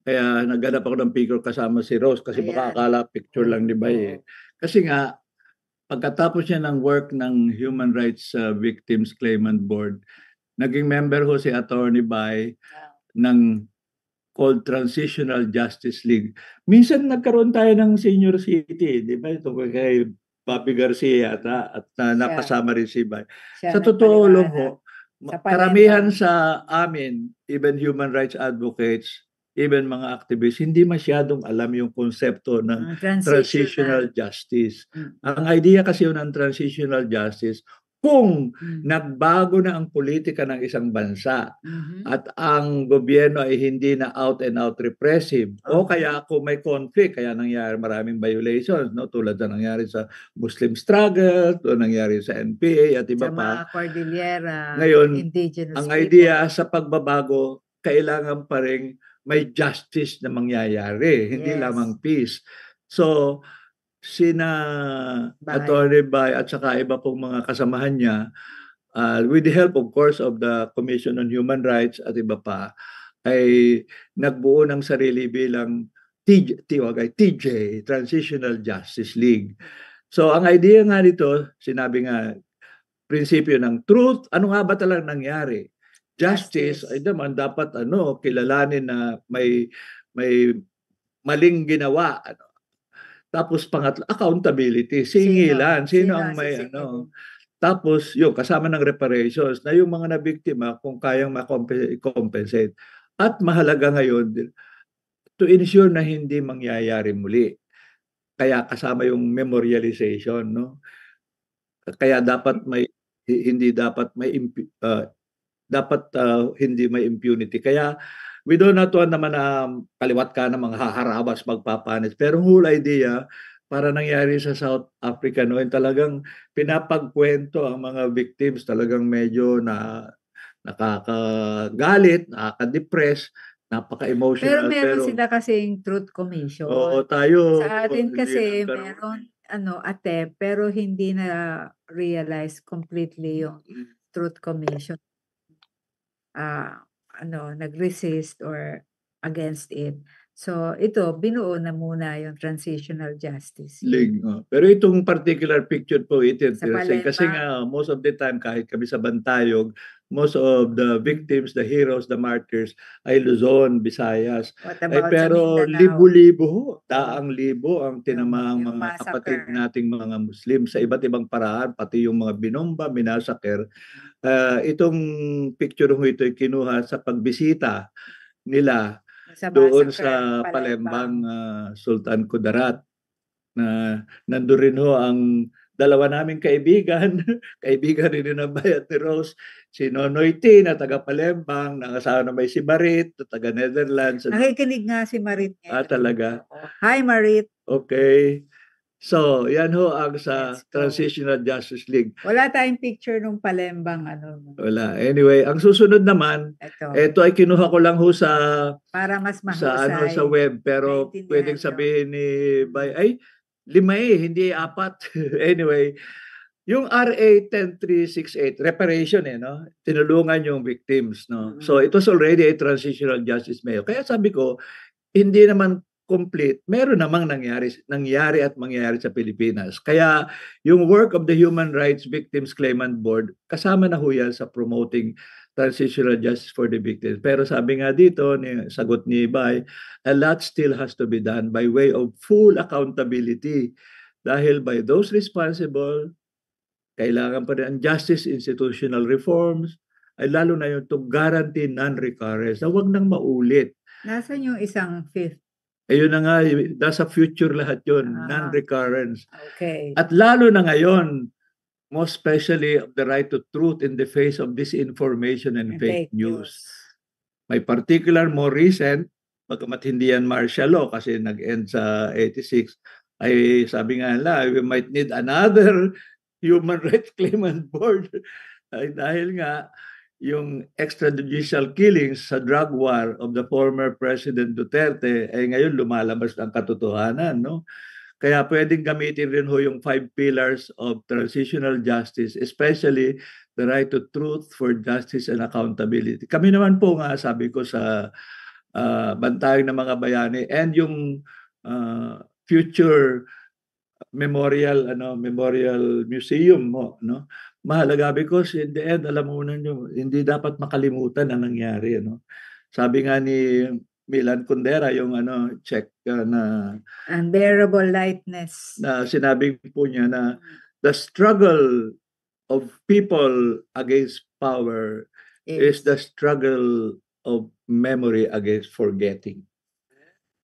Kaya naghanap ako ng picture kasama si Rose kasi baka Ayan. akala picture lang ni Bay. Kasi nga, pagkatapos niya ng work ng Human Rights Victims Claimant Board, naging member ho si Attorney Bay ng called Transitional Justice League. Minsan nagkaroon tayo ng senior city, di ba? Ito kay Bobby Garcia yata at nakasama rin si Bay. Sa totoo lang ho, karamihan sa amin, even human rights advocates, even mga activists, hindi masyadong alam yung konsepto ng transitional justice. Ang idea kasi yun ng transitional justice, kung nagbago na ang politika ng isang bansa at ang gobyerno ay hindi na out and out repressive o kaya kung may conflict, kaya nangyari maraming violations, no? Tulad na nangyari sa Muslim struggle, o nangyari sa NPA at iba sa pa. mga Cordillera, Ngayon, indigenous ang people. idea sa pagbabago, kailangan pa rin may justice na mangyayari, hindi lamang peace. So, sina Attorney Bay at saka iba pong mga kasamahan niya, with the help of course of the Commission on Human Rights at iba pa, ay nagbuo ng sarili bilang TJ, Transitional Justice League. So ang idea nga nito, sinabi nga, prinsipyo ng truth, ano nga ba talagang nangyari? Justice ay naman dapat kilalanin na may maling ginawa. Tapos pangatlo, accountability, singilan, sino ang may Tapos yung kasama ng reparations na yung mga nabiktima kung kayang ma-compensate. At mahalaga ngayon to ensure na hindi mangyayari muli. Kaya kasama yung memorialization, no? Kaya dapat hindi may impunity. Kaya we do not want naman na kaliwat ka na mga haharabas, magpapanis. Pero whole idea, para nangyari sa South Africa noon, talagang pinapagkwento ang mga victims, talagang medyo nakakagalit, nakaka-depress, napaka-emotional. Pero meron sila kasing truth commission. Oo, tayo. Sa atin kasi meron attempt pero hindi na realize completely yung truth commission. Nag-resist or against it. So ito, binuo na muna yung Transitional Justice League. Pero itong particular picture po, ito interesting. Kasi Palembang. nga, most of the time, kahit kami sa Bantayog, most of the victims, the heroes, the martyrs, ay Luzon, Visayas. What Ay, about sa pero Mindanao? libo-libo, daang libo ang tinamang Yung mga massacre. kapatid nating mga Muslim sa iba't ibang paraan, pati yung mga binomba, minasaker. Itong picture mo ito ay kinuha sa pagbisita nila doon sa Palembang, Sultan Kudarat, na nandun rin ho ang dalawa naming kaibigan, kaibigan rin ng Bayat ni Rose, si Nonoy T na taga Palembang, nakasama na may si Marit na taga Netherlands. Nakikinig nga si Marit. Talaga? Hi Marit. Okay. So, yan ho ang sa Transitional Justice League. Wala tayong picture nung Palembang Wala. Anyway, ang susunod naman, ito ay kinuha ko lang ho sa para mas mahusay. Sa web, pero pwedeng sabihin ni Bay, ay 5 hindi 4. Anyway, yung RA 10368, reparation no? Tinulungan yung victims, no? So it was already a transitional justice mayor. Kaya sabi ko, hindi naman complete, meron namang nangyari at mangyayari sa Pilipinas. Kaya yung work of the Human Rights Victims Claimant Board, kasama na ho yan sa promoting transitional justice for the victims. Pero sabi nga dito, sagot ni Bay, a lot still has to be done by way of full accountability Dahil by those responsible, kailangan pa rin ang justice, institutional reforms, ay lalo na yung to guarantee non-recurrence na huwag nang maulit. Nasaan yung isang fifth? Ayun na nga, nasa future lahat yun, Ah. non-recurrence. Okay. At lalo na ngayon, most especially of the right to truth in the face of disinformation and fake news. May particular, more recent, bagamat hindi yan martial law kasi nag-end sa 86, ay sabi nga nila, we might need another human rights claimant board. Ay dahil nga, yung extrajudicial killings sa drug war of the former President Duterte ay ngayon lumalabas ang katotohanan, no? Kaya pwedeng gamitin rin ho yung 5 pillars of transitional justice, especially the right to truth, for justice and accountability. Kami naman po nga, sabi ko sa Bantayog ng Mga Bayani and yung future memorial museum mo, no? Mahalaga because in the end, alam mo na nyo, hindi dapat makalimutan ang nangyari, no? Sabi nga ni Milan Kundera, yung Czech na Unbearable lightness. na sinabi po niya na the struggle of people against power is the struggle of memory against forgetting.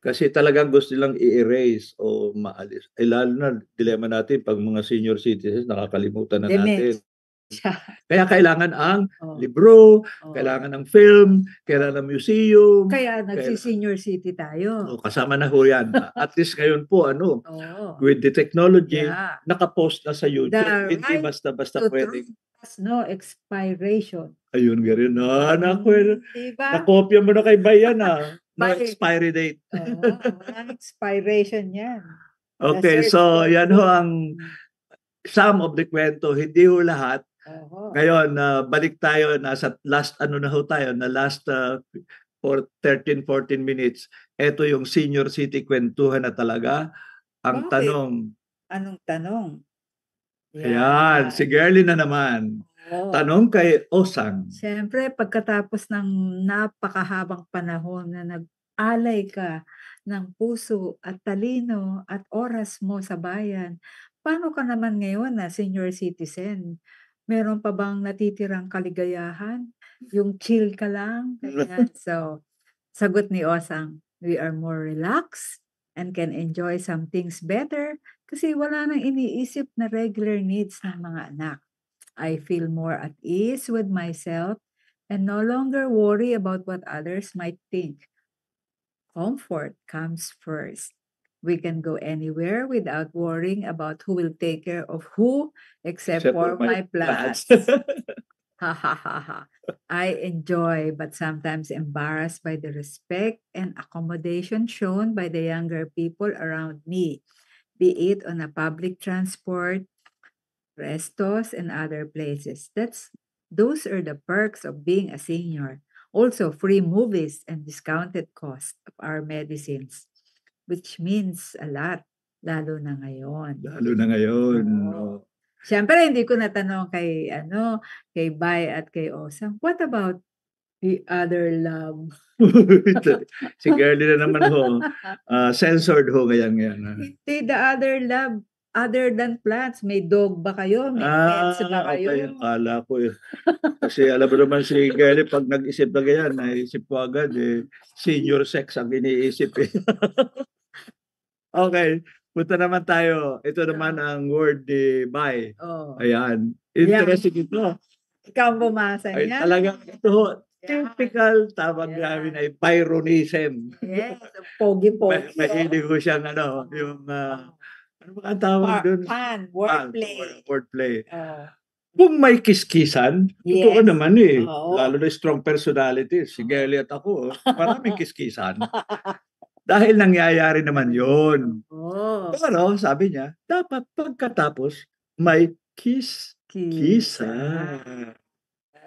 Kasi talagang gusto nilang i-erase o maalis. Eh lalo na dilemma natin pag mga senior citizens, nakakalimutan na natin. Kaya kailangan ang libro, kailangan ng film, kailangan ng museum. Kaya nagsi-senior city tayo. Kasama na ho yan. At least ngayon po, with the technology, nakapost na sa YouTube. The Hindi right basta-basta to pwedeng. truth has no expiration. Ayun, ganun. Naku, Diba? nakopya mo na kay Bayan, No Bay- expiry date. Walang expiration yan. Okay, Research so for yan ho truth. ang some of the kwento. Hindi ho lahat. Ngayon, balik tayo, nasa last, na ho tayo, na last for 13-14 minutes. Ito yung senior city kwentuhan na talaga. Ang Bakit? tanong. Anong tanong? Ayan, si Girlie na naman. Tanong kay Osang. Siyempre, pagkatapos ng napakahabang panahon na nag-alay ka ng puso at talino at oras mo sa bayan, paano ka naman ngayon na senior citizen? Meron pa bang natitirang kaligayahan? Yung chill ka lang? Ganyan. So, sagot ni Osang, we are more relaxed and can enjoy some things better kasi wala nang iniisip na regular needs ng mga anak. I feel more at ease with myself and no longer worry about what others might think. Comfort comes first. We can go anywhere without worrying about who will take care of who except for my plants. Ha ha ha ha. I enjoy but sometimes embarrassed by the respect and accommodation shown by the younger people around me, be it on a public transport, restos, and other places. Those are the perks of being a senior. Also, free movies and discounted cost of our medicines, which means a lot, lalo na ngayon. Lalo na ngayon. Oo. Siyempre, hindi ko natanong kay Bay at kay Osang, what about the other love? Si Girlie na naman ho. Censored ho ngayon. Hindi, the other love. Other than plants, may dog ba kayo? May pets ba kayo? Okay. Akala ko Kasi alam mo naman si Girlie, pag nag-isip na ganyan, naisip ko agad senior sex ang iniisip Okay, punta naman tayo. Ito naman ang word ni Bay. Ayan. Interesting ito. Ikaw ang bumasa Ay, niya? talagang ito, typical tawag namin ay Byronism. Yes, pogi-pogi. Mahilig ko siyang yung ano ba ang tawag doon? Wordplay. Kung may kiskisan, totoo naman lalo na strong personality. Si Girlie at ako, maraming kiskisan. Dahil nangyayari naman yun. Pero sabi niya, dapat pagkatapos may kiskisan.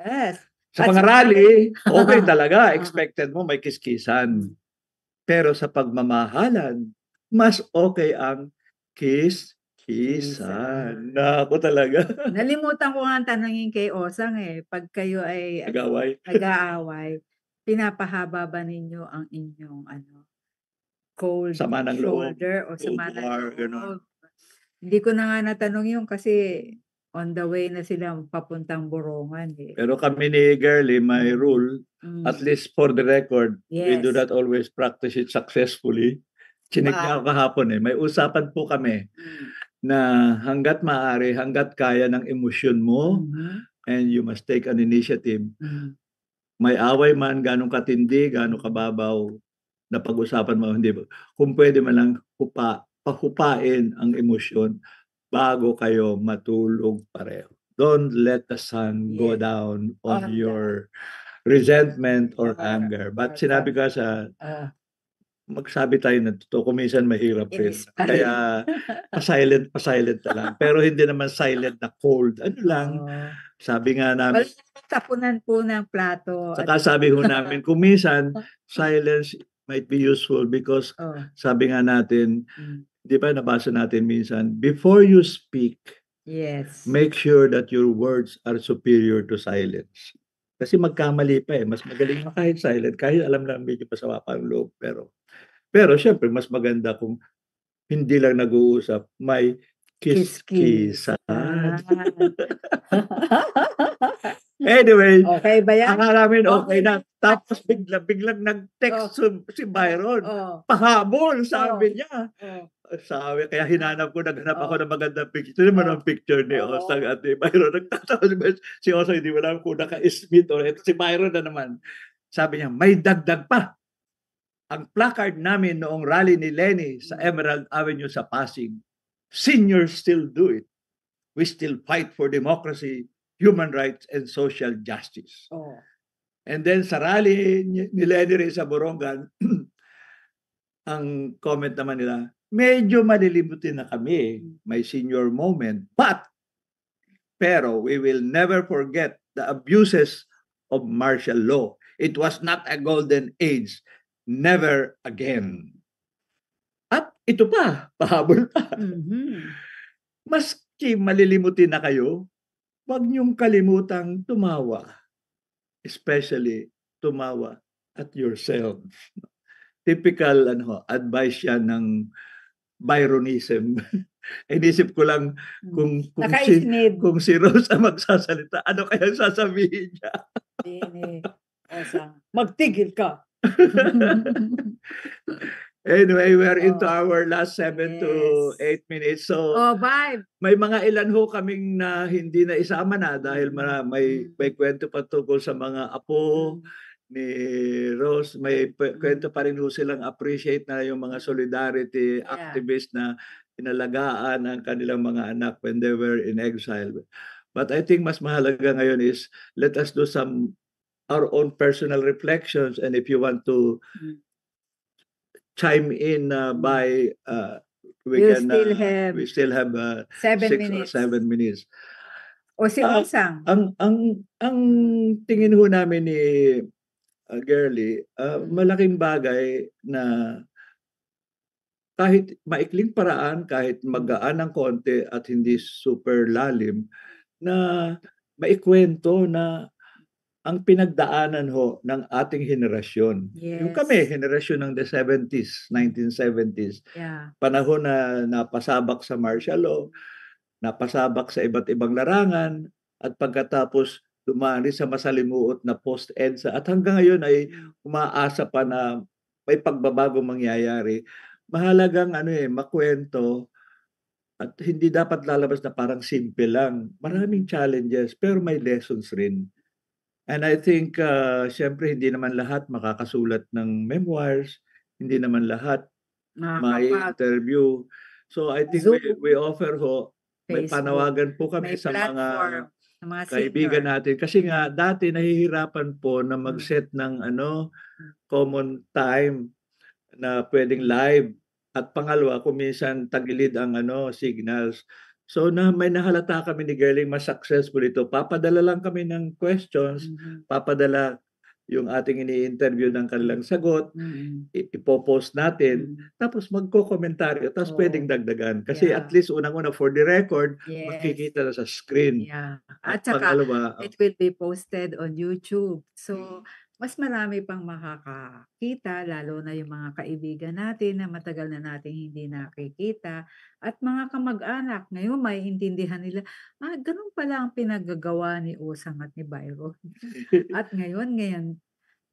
Yes. Sa mga rally, okay talaga. Expected mo may kiskisan. Pero sa pagmamahalan, mas okay ang kiskisan. Naku talaga. Nalimutan ko nga tanongin kay Osang pag kayo ay nag-aaway, pinapahaba ba ninyo ang inyong cold Sama ng shoulder loob. o sama ng loob? Hindi ko na nga natanong yun kasi on the way na sila papuntang Borongan eh. Pero kami ni Girlie, may Mm. rule, Mm. at least for the record, we do Yes. not always practice it successfully. Chinig niya ako kahapon eh. May usapan po kami Mm. na hanggat maaari, hanggat kaya ng emosyon mo, Mhm. and you must take an initiative. Mm. May away man, ganong katindi, ganong kababaw, na pag-usapan mo, hindi ba? Kung pwede man lang pahupain ang emosyon bago kayo matulog pareho. Don't let the sun go Yes. down On on the- your resentment or Or- anger. But or sinabi ka sa Oh, magsabi tayo na totoo, kung minsan mahirap rin. inis pa rin. Kaya pa-silent na lang. Pero hindi naman silent na cold. Ano lang, Oo. sabi nga Wala namin, namang tapunan po ng plato. saka sabi ho namin, kung minsan, silence might be useful because Oh. sabi nga natin, Mm. di ba nabasa natin minsan, before you speak, Yes. make sure that your words are superior to silence. Kasi magkamali pa eh. Mas magaling na kahit silent, kahit alam lang medyo pasama pa ang loob. Pero syempre, mas maganda kung hindi lang nag-uusap, may kiss-kissan. Anyway, Okay ba yan? akala namin okay Okay na. na. Tapos biglang nag-text si Byron. Oh. Pahabol, sabi niya. Oh. Sabi, kaya naghanap ako Oh. ng magandang picture. Ito naman ang picture ni Oh. Osang at ni Byron. Nagtatawa si Osang, hindi mo alam kung naka-smith or ito si Byron na naman. Sabi niya, may dagdag pa. Ang placard namin noong rally ni Lenny sa Emerald Avenue sa Pasig. Seniors still do it. We still fight for democracy, human rights, and social justice. Oh. And then sa rally ni Lenny rin sa Borongan, ang comment naman nila, medyo malilimutin na kami, may senior moment, pero we will never forget the abuses of martial law. It was not a golden age. Never again. At ito pa, pahabol pa. Mhm. Maski malilimutin na kayo, huwag niyong kalimutang tumawa. Especially, tumawa at yourself. Typical advice yan ng Byronism. Inisip ko lang kung Nakaisnid. si Rose ang magsasalita, ano kaya sasabihin niya? Osang, magtigil ka. Anyway, we're into our last 7 to Yes. 8 minutes. So, Bye. may mga ilan ho kaming na hindi na isama na dahil may kwento pa tungkol sa mga apo ni Rose. May kwento pa rin ho silang appreciate na yung mga solidarity activists na inalagaan ang kanilang mga anak when they were in exile. But I think mas mahalaga ngayon is let us do our own personal reflections, and if you want to chime in by we still have 7 6 minutes. or 7 minutes. O si Osang. Ang tingin ho namin ni Girlie, malaking bagay na kahit maikling paraan, kahit magaan ng konti at hindi super lalim, na maikwento na ang pinagdaanan ho ng ating henerasyon. Yung kami, henerasyon ng the 70s, 1970s. Yeah. Panahon na napasabak sa martial law, napasabak sa iba't ibang larangan, at pagkatapos dumani sa masalimuot na post-EDSA. At hanggang ngayon ay umaasa pa na may pagbabago mangyayari. Mahalagang makwento at hindi dapat lalabas na parang simple lang. Maraming challenges pero may lessons rin. And I think, siyempre, hindi naman lahat makakasulat ng memoirs, hindi naman lahat may interview. So I think we offer ho, may panawagan po kami sa mga kaibigan natin. Kasi nga, dati nahihirapan po na mag-set ng common time na pwedeng live. At pangalawa, kung minsan tagilid ang signals. So may nahalata kami ni Girlie mas successful ito. Papadala lang kami ng questions, papadala yung ating ini-interview ng kanilang sagot, ipopost natin, tapos magko-komentaryo, tapos pwedeng dagdagan. Kasi at least unang-una for the record, makikita na sa screen. At saka, pangalawa, it will be posted on YouTube. So mas marami pang makakakita, lalo na yung mga kaibigan natin na matagal na nating hindi nakikita at mga kamag-anak. Ngayon maiintindihan nila, gano'n pala ang pinaggagawa ni Usang at ni Byron. At ngayon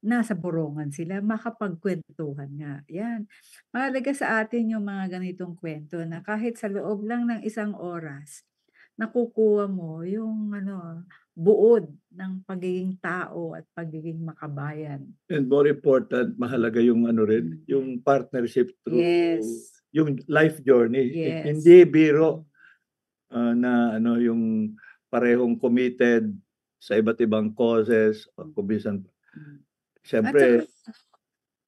nasa Borongan sila, makapagkuwentuhan nga, 'yan. Mahalaga sa atin yung mga ganitong kuwento na kahit sa loob lang ng isang oras, nakukuha mo yung ano, buod ng pagiging tao at pagiging makabayan. And more important, mahalaga yung ano rin, Mm. yung partnership through Yes. yung life journey. Yes. Hindi biro na ano yung parehong committed sa iba't ibang causes o kumisan Mm. At siyempre saka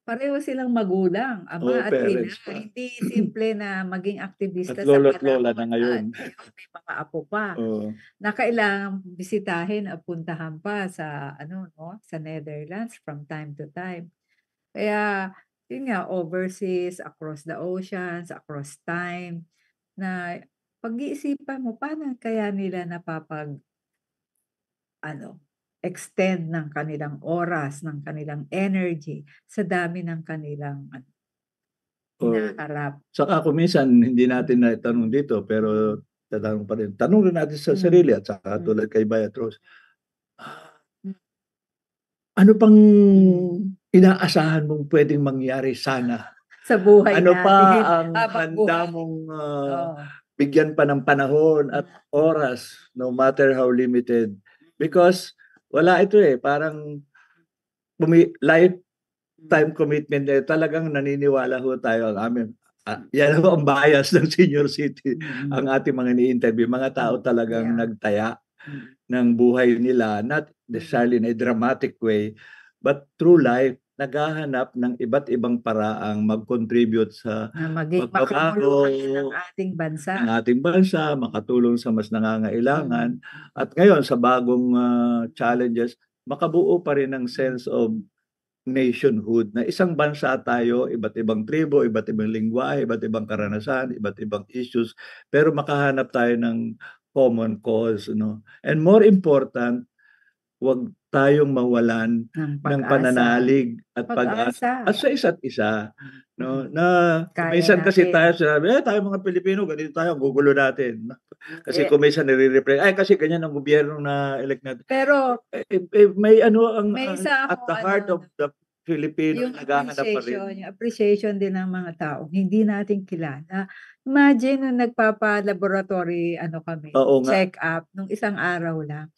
pareho silang magulang, ama at ina. parents pa Hindi simple na maging at aktivista sa lolo't lola panahon na na ngayon. ngayon may mga apo pa Oo. na kailangang bisitahin at puntahan pa sa ano 'no, sa Netherlands from time to time. Kaya yun nga, overseas, across the oceans, across time, na pag-iisipan mo paano kaya nila ano, extend ng kanilang oras, ng kanilang energy sa dami ng kanilang ano, Oo. hinaharap. Saka kung minsan hindi natin naitanong dito pero tatanong pa rin. Tanong rin natin sa sarili at saka tulad kay Beatrice. Hmm. Ano pang inaasahan mong puwedeng mangyari sana? Sa buhay Ano pa natin ang habang handa buhay. mong Oo. bigyan pa ng panahon at oras no matter how limited? Because wala ito parang lifetime commitment talagang naniniwala ho tayo ang amin. Yan ho ang bias ng senior city. Ang ating mga ni-interview, mga tao talagang Yeah. nagtaya ng buhay nila, not necessarily in a dramatic way, but through life, naghahanap ng iba't ibang paraang mag-contribute sa Na maging pagbabago makabuluhan ng ating bansa. ng ating bansa, makatulong sa mas nangangailangan. At ngayon, sa bagong challenges, makabuo pa rin ng sense of nationhood na isang bansa tayo, iba't ibang tribo, iba't ibang lingwahe, iba't ibang karanasan, iba't ibang issues, pero makahanap tayo ng common cause, no? And more important, huwag tayong mawalan Ng ng pag-asa. pananalig at pag-asa Pag-asa. at sa isa't isa, no? Na Kaya minsan kasi natin. tayo sinabi, tayo mga Pilipino, ganito tayo, gugulo natin. Kasi Eh, kung minsan nire-replay, kasi ganyan ang gobyerno na elect natin. Pero May ano ang may isa at akong the heart of the Filipino yung naghahanap pa rin. yung appreciation din ng mga taong hindi natin kilala. Imagine nung nagpapa-laboratory ano kami, Oo nga. check-up nung isang araw lang.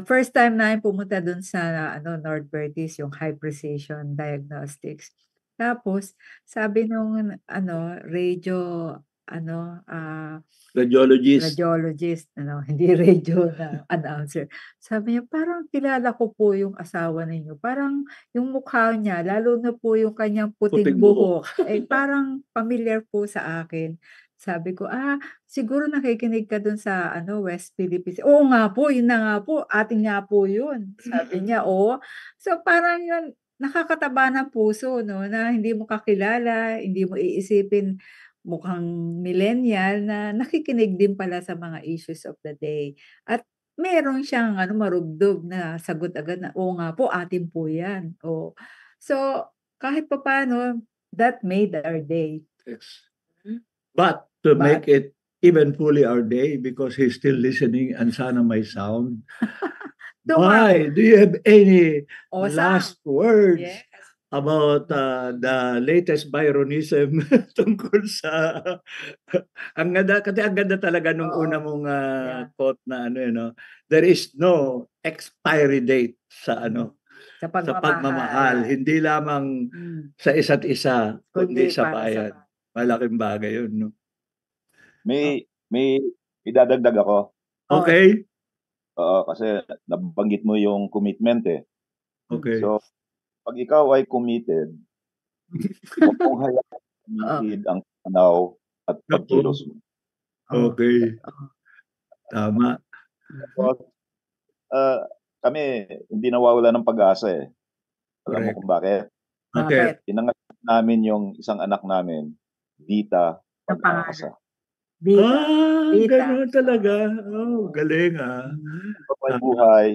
First time namin pumunta dun sa ano, North Vertis, yung high precision diagnostics. Tapos sabi nung ano, ano, Radiologist. radiologist ano, hindi radio na announcer. Sabi niya, "Parang kilala ko po yung asawa ninyo. Parang yung mukha niya, lalo na po yung kanyang puting Puting buhok." buhok, parang familiar po sa akin." Sabi ko, siguro nakikinig ka dun sa ano, West Philippines." "Oo nga po, yun na nga po, atin nga po yun." Sabi niya, "Oh." So parang yun, nakakataba ng puso 'no, na hindi mo kakilala, hindi mo iisipin mukhang millennial na nakikinig din pala sa mga issues of the day. At meron siyang ano, marubdob na sagot agad na, "Oo nga po, atin po 'yan." Oh. So, kahit papaano, that made our day. Yes. But to make But it even fully our day, because he's still listening and sana may sound. tomorrow, Do you have any Osang. last words Yes. about the latest Byronism tungkol sa ang ganda talaga nung Oo. una mong Yeah. quote na ano no. There is no expiry date sa ano Sa sa pagmamahal, hindi lamang sa isa't isa kundi Kundi sa para sa bayan. Malaking bagay 'yun, no. May idadagdag ako. Okay? Oo, kasi nabanggit mo yung commitment, Okay. So, 'pag ikaw ay committed, huwag mong hayaang tumigil ang tanaw at pagkilos mo. Okay. Tama. Tapos, kami hindi nawawalan ng pag-asa, Alam mo Correct. kung bakit? Bakit? Pinangalan namin yung isang anak namin, Dita Ang pangalan. Pag-asa. Dita. Gano'n talaga. Galing Kapag may buhay,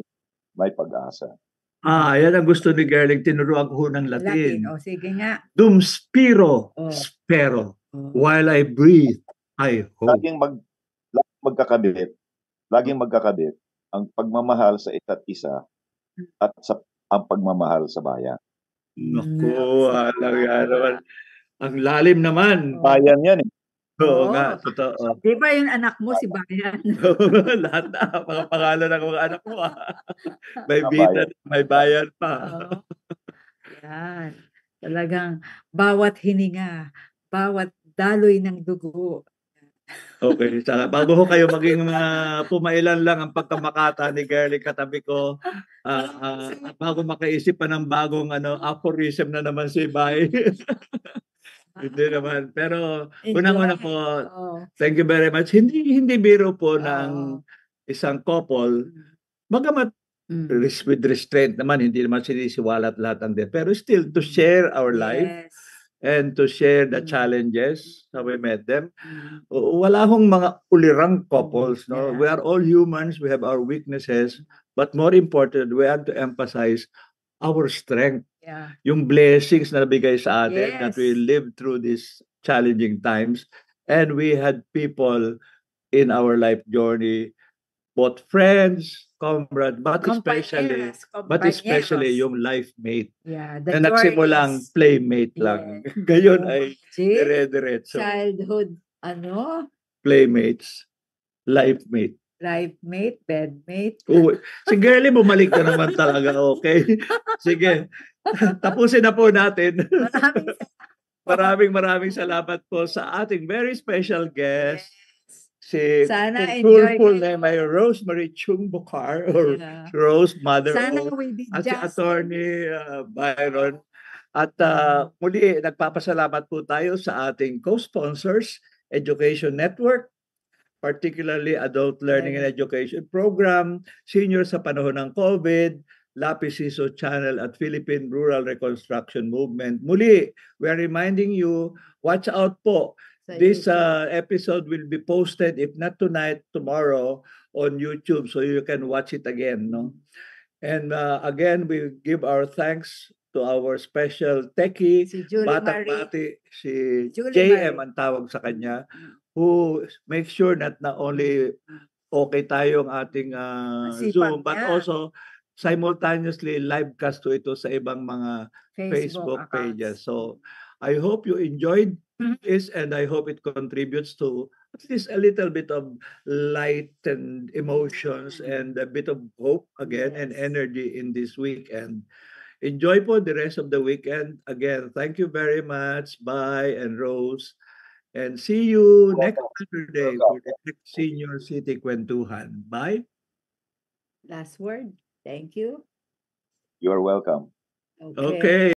may pag-asa. Yan ang gusto ni Gerling. Tinuruan ko ho ng Latin. Latin. O, sige nga. Dum spiro, Oh. spero. Oh. While I breathe, I hope. Laging magkakabit ang pagmamahal sa isa't isa at ang pagmamahal sa bayan. Naku, alam yan naman. Ang lalim naman. Bayan yan eh. Oo Oo. nga, totoo. Di ba yung anak mo si Bayan? Lahat na, mga pangalan ng mga anak mo. May Mga bida, bayan. may bayan pa. Oo. Yan. Talagang bawat hininga, bawat daloy ng dugo. Okay, saka bago ho kayo maging pumailan lang ang pagkamakata ni Gerling katabi ko, at bago makaisip pa ng bagong aphorism na naman si Bay. Hindi naman. Pero unang-una po, Oh. thank you very much. Hindi biro po ng Oo. isang couple, bagamat with restraint naman, hindi naman sinisiwalat lahat ng din. Pero still, to share our life Yes. and to share the challenges how we met them. Wala hong mga ulirang couples, no? Yeah. We are all humans, we have our weaknesses, but more important, we have to emphasize our strength, Yeah. yung blessings na nabigay sa atin that Yes. we lived through these challenging times, and we had people in our life journey, both friends, comrades, but especially Compañeros. yung life mate Yeah, na nagsimulang joys. playmate lang. Ngayon ay Jay, dire-diretso. childhood, Playmates, life mate. life mate, bedmate. Si Girlie, bumalik na naman talaga. Okay. Sige. Tapusin na po natin. Maraming salamat po sa ating very special guest. Si Sana full enjoy name ay Rosemary Chung Bukar or Yeah. Rose Mother Sana of we did at si justice. Attorney Byron. At muli, nagpapasalamat po tayo sa ating co-sponsors, Education Network, particularly Adult Learning and Education Program, Senior sa panahon ng COVID, Lapis Siso Channel at Philippine Rural Reconstruction Movement. Muli, we are reminding you, watch out po. This episode will be posted, if not tonight, tomorrow on YouTube, so you can watch it again. No? And again, we give our thanks to our special techie, Si Julie Marie. Batang-bati, si Julie JM Marie. ang tawag sa kanya, who make sure that not only okay tayo ang ating Zoom, but also simultaneously livecast to ito sa ibang mga Facebook pages. So I hope you enjoyed this, and I hope it contributes to at least a little bit of light and emotions and a bit of hope again and energy in this weekend. Enjoy po the rest of the weekend. Again, thank you very much. Bye, and Rose. And see you next Saturday for the next Senior City Kwentuhan. Bye. Last word. Thank you. You are welcome. Okay.